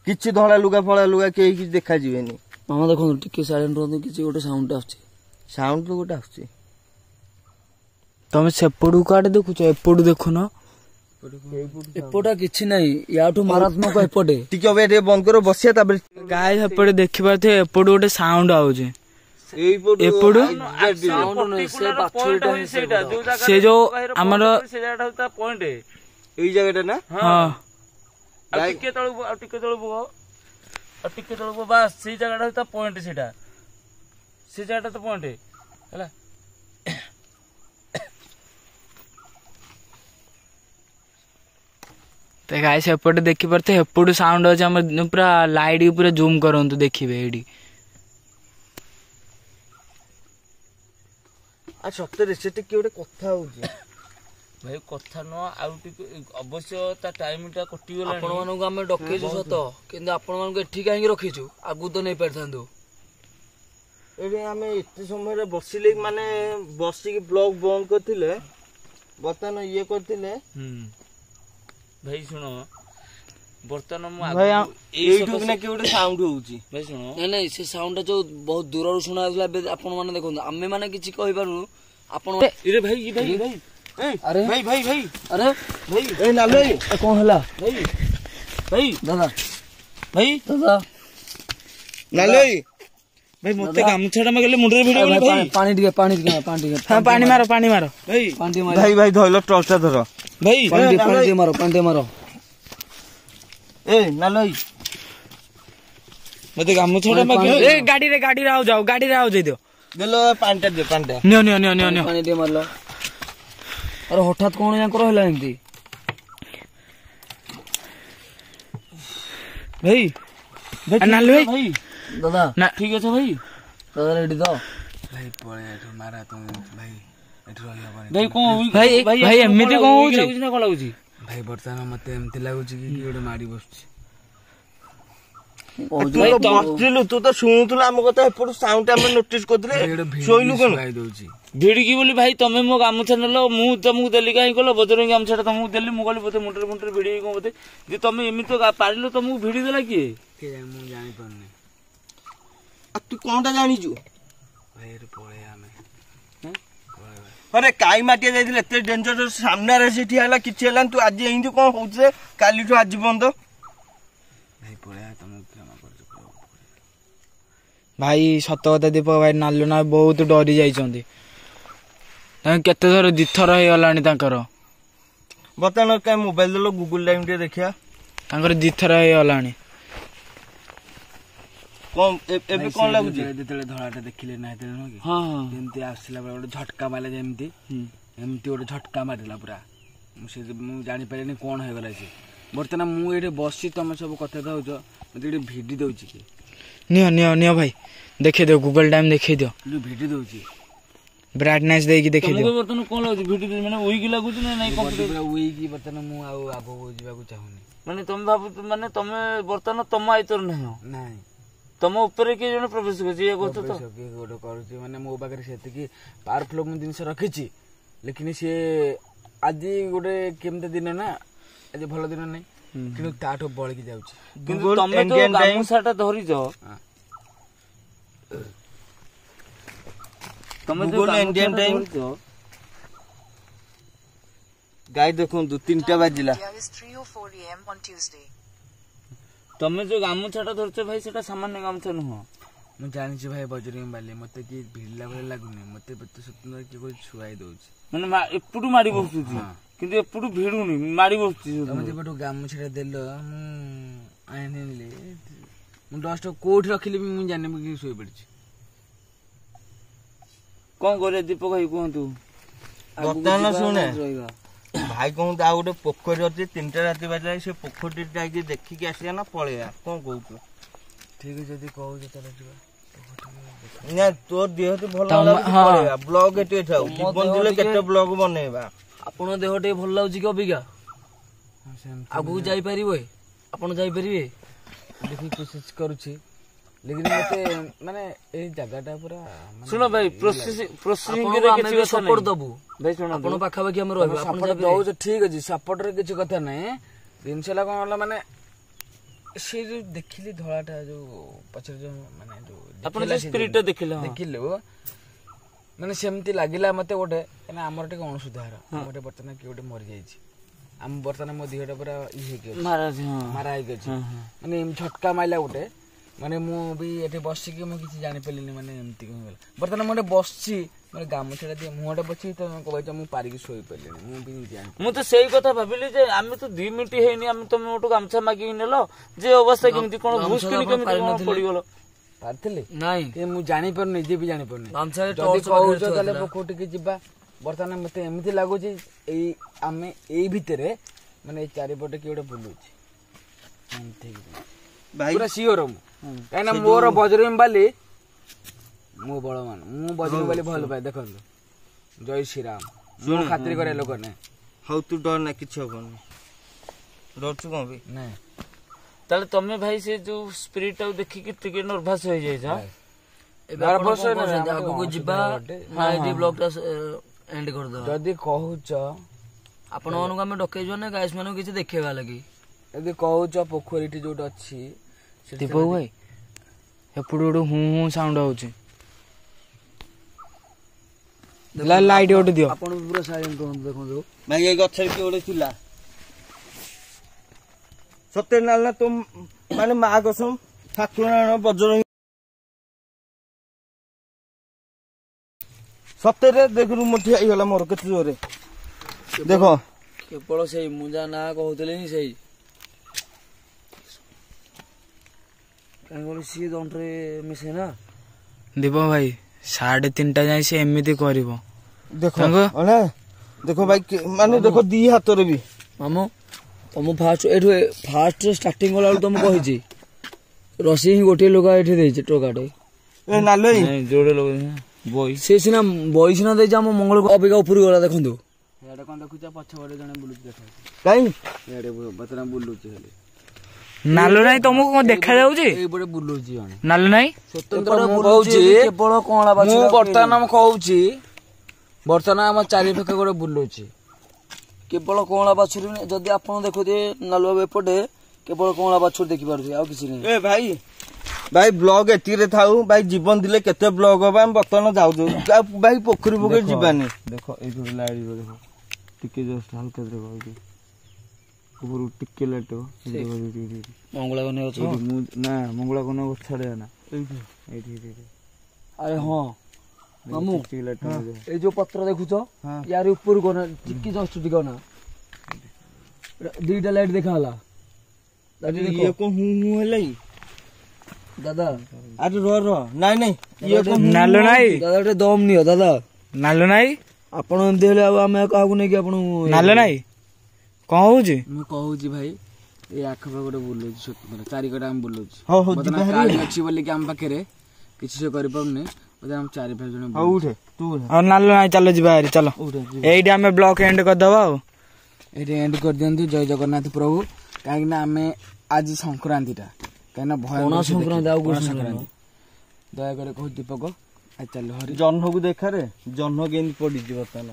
କିଛି ଧଳା ଲୁଗା ଫଳା ଲୁଗା କେହି କିଛି ଦେଖାଯିବେନି। ମାମା ଦେଖନ୍ତୁ ଟିକେ ସାଇଲେଣ୍ଟ ରୁହନ୍ତୁ, କିଛି ଗୋଟେ ସାଉଣ୍ଡ ଆସୁଛି। ସାଉଣ୍ଡ ତ ଗୋଟେ ଆସୁଛି। ତମେ ସେପଟକୁ କୁଆଡେ ଦେଖୁଛ, ଏପଟୁ ଦେଖୁନ। ଏପଟା କିଛି ନାହିଁ, ୟାଠୁ ମାରାତ୍ମକ ଏପଟେ। ଟିକେ ଏବେ ଟିକେ ବନ୍ଦ କର ବସିବା, ତାପରେ ଗାଈ ସେପଟେ ଦେଖିପାରୁଥିବେ, ଏପଟୁ ଗୋଟେ ସାଉଣ୍ଡ ଆଉଛି। ଏପଟୁ ସେ ଯୋଉ ଆମର ଏଇ ଜାଗାଟା ନା? ହଁ ଟିକେ ତଳକୁ ଆଉ ଟିକେ ତଳକୁ ଆଉ ଟିକେ ତଳକୁ ବାସ୍ ସେଇ ଜାଗାଟା ହଉଛି ତା ପଏଣ୍ଟ। ସେଇଟା ସେ ଜାଗାଟା ତ ପଏଣ୍ଟ ହେଲା। ଗାଈ ସେପଟେ ଦେଖିପାରୁଥିବେ, ଏପଟୁ ସାଉଣ୍ଡ ଅଛି। ଆମର ପୁରା ଲାଇଟ୍ ପୁରା ଜୁମ୍ କରନ୍ତୁ, ଦେଖିବେ ଏଇଠି। ସତରେ ସେଠି କିଏ ଗୋଟେ କଥା ହଉଛି ଭାଇ। କଥା ନୁହଁ, ଆଉ ଟିକେ ଅବଶ୍ୟ ତା ଟାଇମ ଟା କଟିଗଲାଣି। ଆପଣ ମାନଙ୍କୁ ଆମେ ଡକେଇଛୁ ସତ, କିନ୍ତୁ ଆପଣ ମାନଙ୍କୁ ଏଠି କାହିଁକି ରଖିଛୁ, ଆଗକୁ ତ ନେଇ ପାରିଥାନ୍ତୁ। ଏଠି ଆମେ ଏତେ ସମୟରେ ବସିଲେ ମାନେ ବସିକି ବ୍ଲଗ ବନ୍ଦ କରିଥିଲେ, ବର୍ତ୍ତମାନ ଇଏ କରିଥିଲେ। ଭାଇ ଶୁଣ, ବର୍ତ୍ତମାନ ମୁଁ ଏଇଠୁ କିନା କିଏ ଗୋଟେ ସାଉଣ୍ଡ ହଉଛି। ଭାଇ ଶୁଣ, ନାଇଁ ସେ ସାଉଣ୍ଡ ଟା ଯୋଉ ବହୁତ ଦୂରରୁ ଶୁଣା ଯାଉଥିଲା, ଏବେ ଆପଣ ମାନେ ଦେଖନ୍ତୁ, ଆମେ ମାନେ କିଛି କହିପାରୁନୁ। ଆପଣ ଭାଇ ଭାଇ ଭାଇ ଆରେ ଭାଇ ଭାଇ ଭାଇ ଆରେ ଭାଇ ଏ ନାଲୁ ଭାଇ କଣ ହେଲା? ଭାଇ ଭାଇ ଦାଦା ଭାଇ ଦାଦା ନାଲୁ ଭାଇ ଭାଇ ମତେ ଗାମୁଛା ଟା ମାଗିଲେ ମୁଣ୍ଡରେ ଭିଡିଓ ଭାଇ। ପାଣି ଟିକେ ପାଣି ମାର ଭାଇ ଭାଇ ଭାଇ ଧଇଲ ଟର୍ଚ ଟା ଧର ଭାଇ। ପାଣି ଟିକେ ମାର। ଏ ନାଲୁ ଭାଇ ମତେ ଗାମୁଛା ଟା ମାଗିଲେ। ଗାଡିରେ ଆଉ ଯାଉ, ଗାଡିରେ ଆଉ ଯାଇଦିଅ। ଦେଲ ପାଣିଟା ଦିଅ, ପାଣିଟା ନିଅ। ପାଣି ଟିକେ ମାରିଲ। ଆରେ ହଠାତ୍ କଣ ଯାଙ୍କର ହେଲା ଏମିତି? ଭାଇ ନାଲୁ ଭାଇ ଭାଇ ଦାଦା ଠିକ ଅଛି ଭାଇ। ଦାଦା ରେଡି ତ? ଭାଇ ପଳେଇ ଏଠୁ ମାରା ତମେ ଭାଇ, ଏଠୁ ରହିହବନି ଭାଇ। କଣ ଭାଇ ଏମିତି କଣ ହଉଛି ନା କଣ ଲାଗୁଛି ଭାଇ? ବର୍ତ୍ତମାନ ମତେ ଏମିତି ଲାଗୁଛି କି ଗୋଟେ ମାରି ବସୁଛି। ବସିଥିଲୁ ତୁ ତ ଶୁଣୁଥିଲୁ ଆମ କଥା, ଏପଟୁ ସାଉଣ୍ଡ ଆମେ ନୋଟିସ କରିଥିଲେ, ଶୋଇଲୁ କଣ? ଭିଡିକି ବୋଲି ଭାଇ ତମେ ମୋ ଗାମୁଛା ନେଲ, ମୁଁ ତମକୁ ଦେଲି କାହିଁ କଲ? ବଜରଙ୍ଗୀ ଗାମୁଛା ଟା ତମକୁ ଦେଲି, ମୁଁ କହିଲି ବୋଧେ ମୁଣ୍ଡରେ ଭିଡିକି କଣ ବୋଧେ ଯେ ତମେ ଏମିତି ପାରିଲ, ତମକୁ ଭିଡି ଦେଲା କିଏ? ମୁଁ ଜାଣିପାରୁନି। ତୁ କଣଟା ଜାଣିଛୁ? ଭାଇ ପଳେଇ ଆମେ ଆରେ କାଇ ମାଟିଆ ଯାଇଥିଲେ, ଏତେ ଡେଞ୍ଜର ସାମ୍ନାରେ ସେ ଠିଆ ହେଲା, କିଛି ହେଲାନି। ତୁ ଆଜି ଏମିତି କଣ ହଉଛି କାଲିଠୁ ଆଜି ପର୍ଯ୍ୟନ୍ତ? ଭାଇ ପଳେଇ ତମକୁ କ୍ଷମା କରୁଛୁ ଭାଇ। ସତ କଥା ଦୀପକ ଭାଇ, ନାଲୁ ନା ବହୁତ ଡରି ଯାଇଛନ୍ତି। ତାଙ୍କ କେତେଥର 2 ଥର ହେଇଗଲାଣି ତାଙ୍କର। ବର୍ତ୍ତମାନ କାଇଁ ମୋବାଇଲ ଦେଲ, ଗୁଗୁଲ ଟାଇମ ଟିକେ ଦେଖିବା। ତାଙ୍କର 2 ଥର ହେଇଗଲାଣି। ଏବେ କଣ ଲାଗୁଛି? ଯେତେବେଳେ ଧଳାଟା ଦେଖିଲେ ନା, ସେତେବେଳେ ନୁହଁ କି ଯେମିତି ଆସିଲା ବେଳେ ଗୋଟେ ଝଟକା ମାରିଲା, ଯେମିତି ଏମିତି ଗୋଟେ ଝଟକା ମାରିଲା ପୁରା। ମୁଁ ଜାଣିପାରିଲିନି କଣ ହେଇଗଲା ସେ। ବର୍ତ୍ତମାନ ମୁଁ ଏଇଠି ବସି ତମେ ସବୁ କଥା ହଉଛ, ମତେ ଏଠି ଭିଡି ଦଉଛି କି? ନିଅ ଭାଇ, ଦେଖେଇ ଦିଅ, ଗୁଗଲ ଟାଇମ ଦେଖେଇ ଦିଅ। ଭିଡି ଦଉଛି, ବ୍ରାଇଟନେସ୍ ଦେଇକି ଦେଖେଇ ଦିଅ। ବର୍ତ୍ତମାନ କଣ ଲାଗୁଛି? ଭିଡି ମାନେ ୱିକ୍ ଲାଗୁଛି ନା ନାଇଁ? ୱିକ୍। ବର୍ତ୍ତମାନ ମୁଁ ଆଉ ଆଗକୁ ଯିବାକୁ ଚାହୁଁନି। ମାନେ ତମେ ଭାବୁଛ, ମାନେ ତମେ ବର୍ତ୍ତମାନ ତମ ଆୟତରେ ନାହିଁ। ନାଇଁ, ତମ ଉପରେ କିଏ ଜଣେ ପ୍ରବେଶ କରୁଛି, ଇଏ କଥା ତ କିଏ ଗୋଟେ କରୁଛି। ମାନେ ମୋ ପାଖରେ ସେତିକି ପାୱାରଫୁଲ ମୁଁ ଜିନିଷ ରଖିଛି, ଲେକିନ ସିଏ ଆଜି ଗୋଟେ କେମିତି ଦିନ ନା, ଆଜି ଭଲ ଦିନ ନାହିଁ, କିନ୍ତୁ ତାଠୁ ବଳିକି ଯାଉଛି। କିନ୍ତୁ ତମେ ଯୋଉ ଗାମୁଛାଟା ଧରିଛ, ତମେ ଯୋଉ ଗାମୁଛାଟା ଧରିଛ, ଗାଈ ଦେଖନ୍ତୁ 3ଟା ବାଜିଲା। ତମେ ଯୋଉ ଗାମୁଛାଟା ଧରିଛ ଭାଇ, ସେଟା ସାମାନ୍ୟ ଗାମୁଛା ନୁହଁ। ମୁଁ ଜାଣିଛି ଭାଇ ବଜରଙ୍ଗୀ ବାଲି, ମତେ କିଏ ଭିଡ଼ିଲା ଭଳି ଲାଗୁନି। ମତେ ସ୍ୱପ୍ନରେ କିଏ କୋଉ ଛୁଆଇ ଦଉଛି, ମାନେ ଏପଟୁ ମାଡି ବସୁଛି, କିନ୍ତୁ ଏପଟୁ ଭିଡୁନି, ମାଡି ବସୁଛି। ତମେ ଯେପଟୁ ଗାମୁଛାଟା ଦେଲ, ମୁଁ ଆଣିଲି, ମୁଁ ଡଷ୍ଟ କୋଉଠି ରଖିଲି ବି ମୁଁ ଜାଣିନି, କି ଶୋଇପଡିଛି। କଣ କରିବା ଦୀପକ ଭାଇ କୁହନ୍ତୁ? ବର୍ତ୍ତମାନ ଶୁଣେ ଭାଇ, କହନ୍ତୁ ଆଉ ଗୋଟେ ପୋଖରୀ ଅଛି, 3ଟା ରାତି ବାଜିଲା, ସେ ପୋଖରୀ ଯାଇକି ଦେଖିକି ଆସିବା ନା ପଳେଇବା? କଣ କହୁଛୁ? ଠିକ ଯଦି କହୁଛ ତାହେଲେ ଯିବା। ନା ତୋ ଦେହ ଭଲ ପଳେଇବା, ବ୍ଲଗ ଏଠି ଥାଉ, ଜୀବନ ଥିଲେ କେତେ ବ୍ଲଗ ବନେଇବା। ଆପଣଙ୍କ ଦେହ ଟିକେ ଭଲ ଲାଗୁଛି କି ଅବିକା? ଆଗକୁ ଯାଇପାରିବେ? ଆପଣ ଯାଇପାରିବେ? ଦେଖିକି କୋସିସ କରୁଛି, ଲେକିନ ମତେ ମାନେ ଏଇ ଜାଗାଟା ପୁରା। ଶୁଣ ଭାଇ, ପ୍ରୋସେସିଂ ସପୋର୍ଟ ଦବୁ ଭାଇ। ଶୁଣ, ଆପଣ ପାଖାପାଖି ଆମେ ରହିବୁ, ସପୋର୍ଟ ଦଉଛ, ଠିକ ଅଛି, ସପୋର୍ଟରେ କିଛି କଥା ନାହିଁ। ଜିନିଷ ହେଲା କଣ ହେଲା, ମାନେ ସେ ଯୋଉ ଦେଖିଲି ଧଳାଟା ଯୋଉ ପଛରେ ଯୋଉ ମାନେ ଯୋଉ ଆପଣ ଯୋଉ ସ୍ପିରିଟଟା ଦେଖିଲେ ଦେଖିଲୁ ମାନେ ସେମିତି ଲାଗିଲା ମତେ ଗୋଟେ କାହିଁକିନା ଆମର ଟିକେ ଅଣସୁଧାର ଗୋଟେ ବର୍ତ୍ତମାନ କିଏ ଗୋଟେ ମରିଯାଇଛି ଆମ ବର୍ତ୍ତମାନ ମୋ ଦେହଟା ପୁରା ଇ ହେଇକି ଅଛି ମାରା ହେଇକି ଅଛି ମାନେ ଝଟକା ମାଇଲା ଗୋଟେ ମାନେ ମୁଁ ବି ଏଠି ବସିକି ମୁଁ କିଛି ଜାଣିପାରିଲିନି ମାନେ ଏମିତି କଣ ହେଇଗଲା ବର୍ତ୍ତମାନ ମୁଁ ଗୋଟେ ବସିଛି ମାନେ ଗାମୁଛାଟା দিয়ে ମୁହଁଟା ବସିକି ତମେ କହିଛ ମୁଁ ପାରିକି ଶୋଇପାରିଲିନି ମୁଁ ବି ଜାଣି ମୁଁ ତ ସେଇ କଥା ଭାବିଲି ଯେ ଆମେ ତ 2 ମିନିଟ୍ ହେଇନି ଆମେ ତମେ ଗୋଟେ ଗାମଛା ମାଗିକି ନେଲ ଯେ ଅବସ୍ଥା କେମିତି କଣ ଘୁଷକିଣି କେମିତି କଣ ପଡିଗଲ ପାରିଥିଲି ନାଇଁ ମୁଁ ଜାଣିପାରୁନି ନିଜେ ବି ଜାଣିପାରୁନି ଯଦି କହୁଛ ତାହେଲେ କୋଉଠିକି ଯିବା ବର୍ତ୍ତମାନ ମତେ ଏମିତି ଲାଗୁଛି ଏଇ ଆମେ ଏଇ ଭିତରେ ମାନେ ଏଇ ଚାରିପଟେ କିଏ ଗୋଟେ ବୁଲୁଛି ପୁରା ସିଓର ମୁଁ କାହିଁକିନା ମୋର ବଜରଙ୍ଗ ବାଲି ମୁଁ ବଳବାନ ମୁଁ ବଜରଙ୍ଗ ବାଲି ଭଲ ପାଏ ଦେଖନ୍ତୁ ଜୟ ଶ୍ରୀରାମ ମୁଁ ଖାତିର କରିବା ଲୋକ ନାହିଁ ହଉ ତୁ ଡର ନା କିଛି ହବନି ଡରୁଛୁ କଣ ବି ନାଇଁ ତାହେଲେ ତମେ ଭାଇ ସେ ଯୋଉ ସ୍ପିରିଟ ଟାକୁ ଦେଖିକି ଟିକେ ନର୍ଭସ ହେଇଯାଇଛ ଆଗକୁ ଯିବା ଏଠି ବ୍ଲଗ ଟା ଏଣ୍ଡ କରିଦବା ଯଦି କହୁଛ ଆପଣ ମାନଙ୍କୁ ଆମେ ଡକେଇଛୁ ନା ଗାଇସ୍ ମାନଙ୍କୁ କିଛି ଦେଖେଇବା ଲାଗି ଯଦି କହୁଛ ପୋଖରୀଟି ଯୋଉଠି ଅଛି ଦୀପକ ଭାଇ ଏପଟୁ ଗୋଟେ ହୁଁ ହୁଁ ସାଉଣ୍ଡ ହଉଛି ଲାଇଟ୍ ଗୋଟେ ଦିଅ ଆପଣ ପୁରା ସାଇଲେଣ୍ଟ ରୁହନ୍ତୁ ଦେଖନ୍ତୁ ଭାଇ ଏଇ ଗଛରେ କିଏ ଗୋଟେ ଥିଲା ସତରେ ନା ତ ମାନେ ମା କସମ ଠାକୁର ବଜରଙ୍ଗୀ ସତରେ ଦେଖୁ ମୁଠି ହେଇଗଲା ମୋର କେତେ ଜୋରେ ଦେଖ କେବଳ ସେଇ ମୁଁ ଯାହା ନାଁ କହୁଥିଲି ସେଇ କାହିଁକି ସିଏ ଦଣ୍ଡରେ ମିଶେ ନା ଦୀପ ଭାଇ 3:30 ଯାଏ ସେ ଏମିତି କରିବ ଦେଖ ଦେଖ ଭାଇ ମାନେ ଦେଖ ଦି ହାତରେ ବି ମାମୁ ତମ ଫାଷ୍ଟ ଷ୍ଟାର୍ଟିଂ କଲା ବେଳକୁ ତମକୁ କହିଛି ରସି ହିଁ ଗୋଟିଏ ଲୋକ ଏଠି ଦେଇଛି ଟୋକାଟେ ଯୋଡେ ଲୋକ ସେ ସିନା ବଇ ସିନା ଦେଇଛି ଆମ ମଙ୍ଗଳ ଅବିକା ଉପରକୁ ଗଲା ଦେଖନ୍ତୁ ଇଆଡେ କଣ ଦେଖୁଛ ପଛପଟେ ଜଣେ ବୁଲୁଛି ଦେଖ କାଇଁ ଇଆଡେ ବର୍ତ୍ତମାନ ବୁଲୁଛି ଖାଲି ନାଲୁ ନାଇଁ ତମକୁ କଣ ଦେଖା ଯାଉଛି ଏଇପଟେ ବୁଲୁଛି ଜଣେ ନାଲୁ ନାଇଁ ସ୍ୱତନ୍ତ୍ର ମୁଁ କହୁଛି କେବଳ କଅଁଳା ମୁଁ ବର୍ତ୍ତମାନ କହୁଛି ବର୍ତ୍ତମାନ ଆମ ଚାରିପାଖେ ଗୋଟେ ବୁଲୁଛି କେବଳ କଅଁଳା ବାଛୁରୀ ଯଦି ଆପଣ ଦେଖୁଥିବେ ନାଲୁ ବାବୁ ଏପଟେ କେବଳ କଅଁଳା ବାଛୁରୀ ଦେଖିପାରୁଥିବେ ଆଉ କିଛି ନାହିଁ ଏ ଭାଇ ବ୍ଲଗ ଏତିକିରେ ଥାଉ ଭାଇ ଜୀବନ ଦିଲେ କେତେ ବ୍ଲଗ ହବ ଆମେ ବର୍ତ୍ତମାନ ଯାଉଛୁ ଭାଇ ପୋଖରୀ ଯିବାନି ଦେଖ ଏଇଠୁ ଲାଇଟ୍ ଦେଖ ଟିକେ ଜଷ୍ଟ ହାଲକା ଦେଖ ଉପରୁ ଟିକେ ଲାଇଟ୍ ମଙ୍ଗଳା କନ୍ୟା ଗଛ ନା ମଙ୍ଗଳା କନ୍ୟା ଗଛ ଛାଡିଆ ନା ଏଇଠି ଆରେ ହଁ ମାମୁ ଏଇ ଯୋଉ ପତ୍ର ଦେଖୁଛ ୟାର ଉପରୁ କନା ଟିକେ ଜଷ୍ଟ ଟିକେ ନା ଦିଟା ଲାଇଟ୍ ଦେଖା ହେଲା ଇଏ କଣ ହୁଁ ହୁଁ ହେଲା ଦାଦା ଆରେ ର ନାଇଁ ଇଏ ନାଲୁ ନାଇଁ ଦାଦା ଗୋଟେ ଦମ ନିଅ ଦାଦା ନାଲୁ ନାଇଁ ଆପଣ ଏମିତି ହେଲେ ଆଉ ଆମେ କାହାକୁ ନେଇକି ଆପଣ ନାଲୁ ନାଇଁ କଣ ହଉଛି ମୁଁ କହୁଛି ଭାଇ ଏଇ ଆଖପାଖ ଗୋଟେ ବୁଲୁଛି ଚାରିକଟା ଆମେ ବୁଲୁଛି ଅଛି ବୋଲିକି ଆମ ପାଖରେ କିଛି ସେ କରିପାରୁନି ଆମ 4-5 ଜଣ ନାଲୁ ନାଇଁ ଚାଲ ଯିବା ଚାଲ ଏଇଠି ଆମେ ବ୍ଲକ ଏଣ୍ଡ କରିଦବା ଆଉ ଏଇଠି ଏଣ୍ଡ କରିଦିଅନ୍ତୁ ଜୟ ଜଗନ୍ନାଥ ପ୍ରଭୁ କାହିଁକି ନା ଆମେ ଆଜି ସଂକ୍ରାନ୍ତିଟା କାହିଁକିନା ଭୟଙ୍କର ସଂକ୍ରାନ୍ତି ଆଉ ସଂକ୍ରାନ୍ତି ଦୟାକରି କହୁ ଦୀପକ ଚାଲ ହରି ଜହ୍ନକୁ ଦେଖାରେ ଜହ୍ନ କେମିତି ପଡିଛି ବର୍ତ୍ତମାନ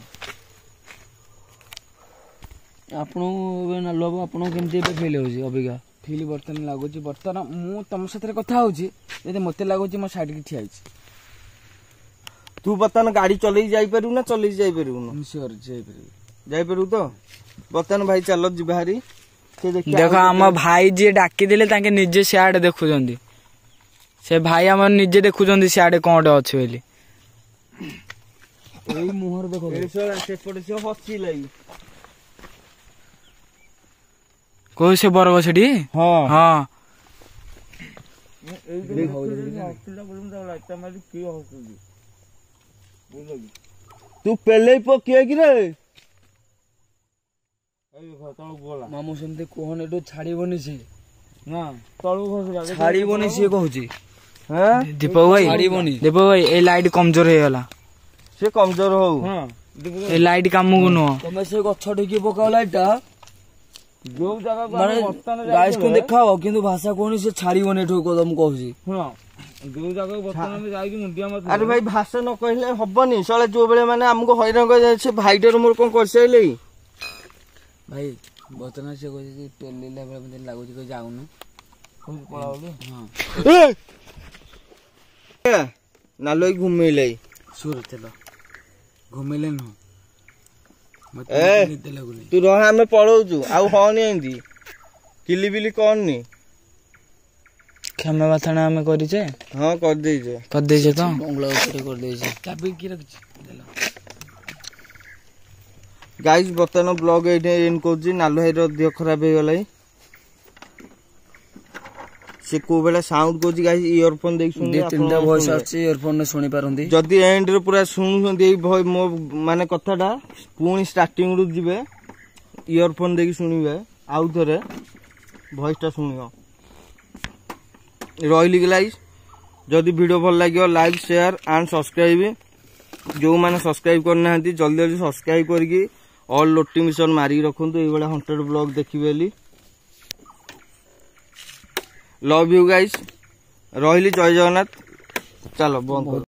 ଆପଣଙ୍କୁ ଏବେ ନାଲୁ ବାବୁ ଆପଣଙ୍କୁ କେମିତି ଏବେ ଫିଲ୍ ହଉଛି ଅବିକା ଫିଲ୍ ବର୍ତ୍ତମାନ ଲାଗୁଛି ବର୍ତ୍ତମାନ ମୁଁ ତମ ସାଥିରେ କଥା ହଉଛି ଯଦି ମତେ ଲାଗୁଛି ମୋ ସାଇଡ୍ କି ଠିଆ ହେଇଛି ତୁ ବର୍ତ୍ତମାନ ଗାଡି ଚଲେଇ ଯାଇପାରିବୁ ନା ଚଲେଇ ଯାଇପାରିବୁନି ଯାଇପାରିବୁ ତ ବର୍ତ୍ତମାନ ଭାଇ ଚାଲ ଯିବା ହାରି ଦେଖ ଆମ ଭାଇ ଯିଏ ଡାକିଦେଲେ ତାଙ୍କେ ନିଜେ ସିଆଡେ ଦେଖୁଛନ୍ତି ସେ ଭାଇ ଆମର ନିଜେ ଦେଖୁଛନ୍ତି ସିଆଡେ କଣଟେ ଅଛି ବୋଲି ଏଇ ମୁହଁରେ ଦେଖ ସେପଟେ ସେ ହସିଲା କୋଉ ସେ ବରଗଛଟି ହଁ ତୁ ପେଲେଇ ପକିଏ କିରେ ମାମୁ ସେମିତି କୁହନି ଏଠୁ ଛାଡିବନି ସିଏ ନା ତଳକୁ ଛାଡିବନି ସିଏ କହୁଛି ଦୀପକ ଭାଇ ଏଇ ଲାଇଟ୍ କମଜୋର ହେଇଗଲା ସେ କମଜୋର ହଉ ଏଇ ଲାଇଟ୍ କାମକୁ ନୁହଁ ତମେ ସେ ଗଛ ଢିକି ପକାଅ ଲାଇଟ୍ ଟା ଯୋଉ ଜାଗା ଗାଇସ୍କୁ ଦେଖାଅ କିନ୍ତୁ ଭାଷା କହୁନି ସେ ଛାଡିବନି ଏଠୁ ମୁଁ କହୁଛି ଯୋଉ ଜାଗାକୁ ବର୍ତ୍ତମାନ ଯାଇକି ମୁଣ୍ଡିଆ ମାରୁଛୁ ଆରେ ଭାଇ ଭାଷା ନ କହିଲେ ହବନି ସଳେ ଯୋଉ ବେଳେ ମାନେ ଆମକୁ ହଇରାଣ କରିଯାଏ ସେ ଭାଇଟାର ମୋର କଣ କରିସାଇଲେ ଭାଇ ବର୍ତ୍ତମାନ ସେ କହୁଛି ପେଲିଲା ବେଳେ ମତେ ଲାଗୁଛି ଯାଉନୁ नालो घुमेले सुर चलो घुमेले न तू रह आमे पळौचु आउ हनी एंदी किली बिली करनी क्षमा बाथाना आमे करिचे हां कर देइजे तो बंगला ऊपर कर देइছে चाबी की रखछि गाइस बतन ब्लॉग एठे एंड करछि नालो हेर देह खराब हे गलै से को बेला साउंड कोछि गाइस इयरफोन देख सुन तीनटा वॉइस आछि इयरफोन ने सुनि पारंदी जदी एंड रे पूरा सुनु देई मो माने कथाटा पुणी स्टार्टिंग रु जिवे इयरफोन देख सुनिबे आउ थरे वॉइस टा सुनियो रहिली गाइस जदी वीडियो भल लागियो लाइक शेयर एंड सब्सक्राइब जो माने सब्सक्राइब करना हंती जल्दी जल्दी सब्सक्राइब करके ऑल नोटिफिकेशन मारी रखंतु ए बेला 100 ब्लॉग देखिबेली लव यू गाइस रहिली जय जगन्नाथ चलो बंद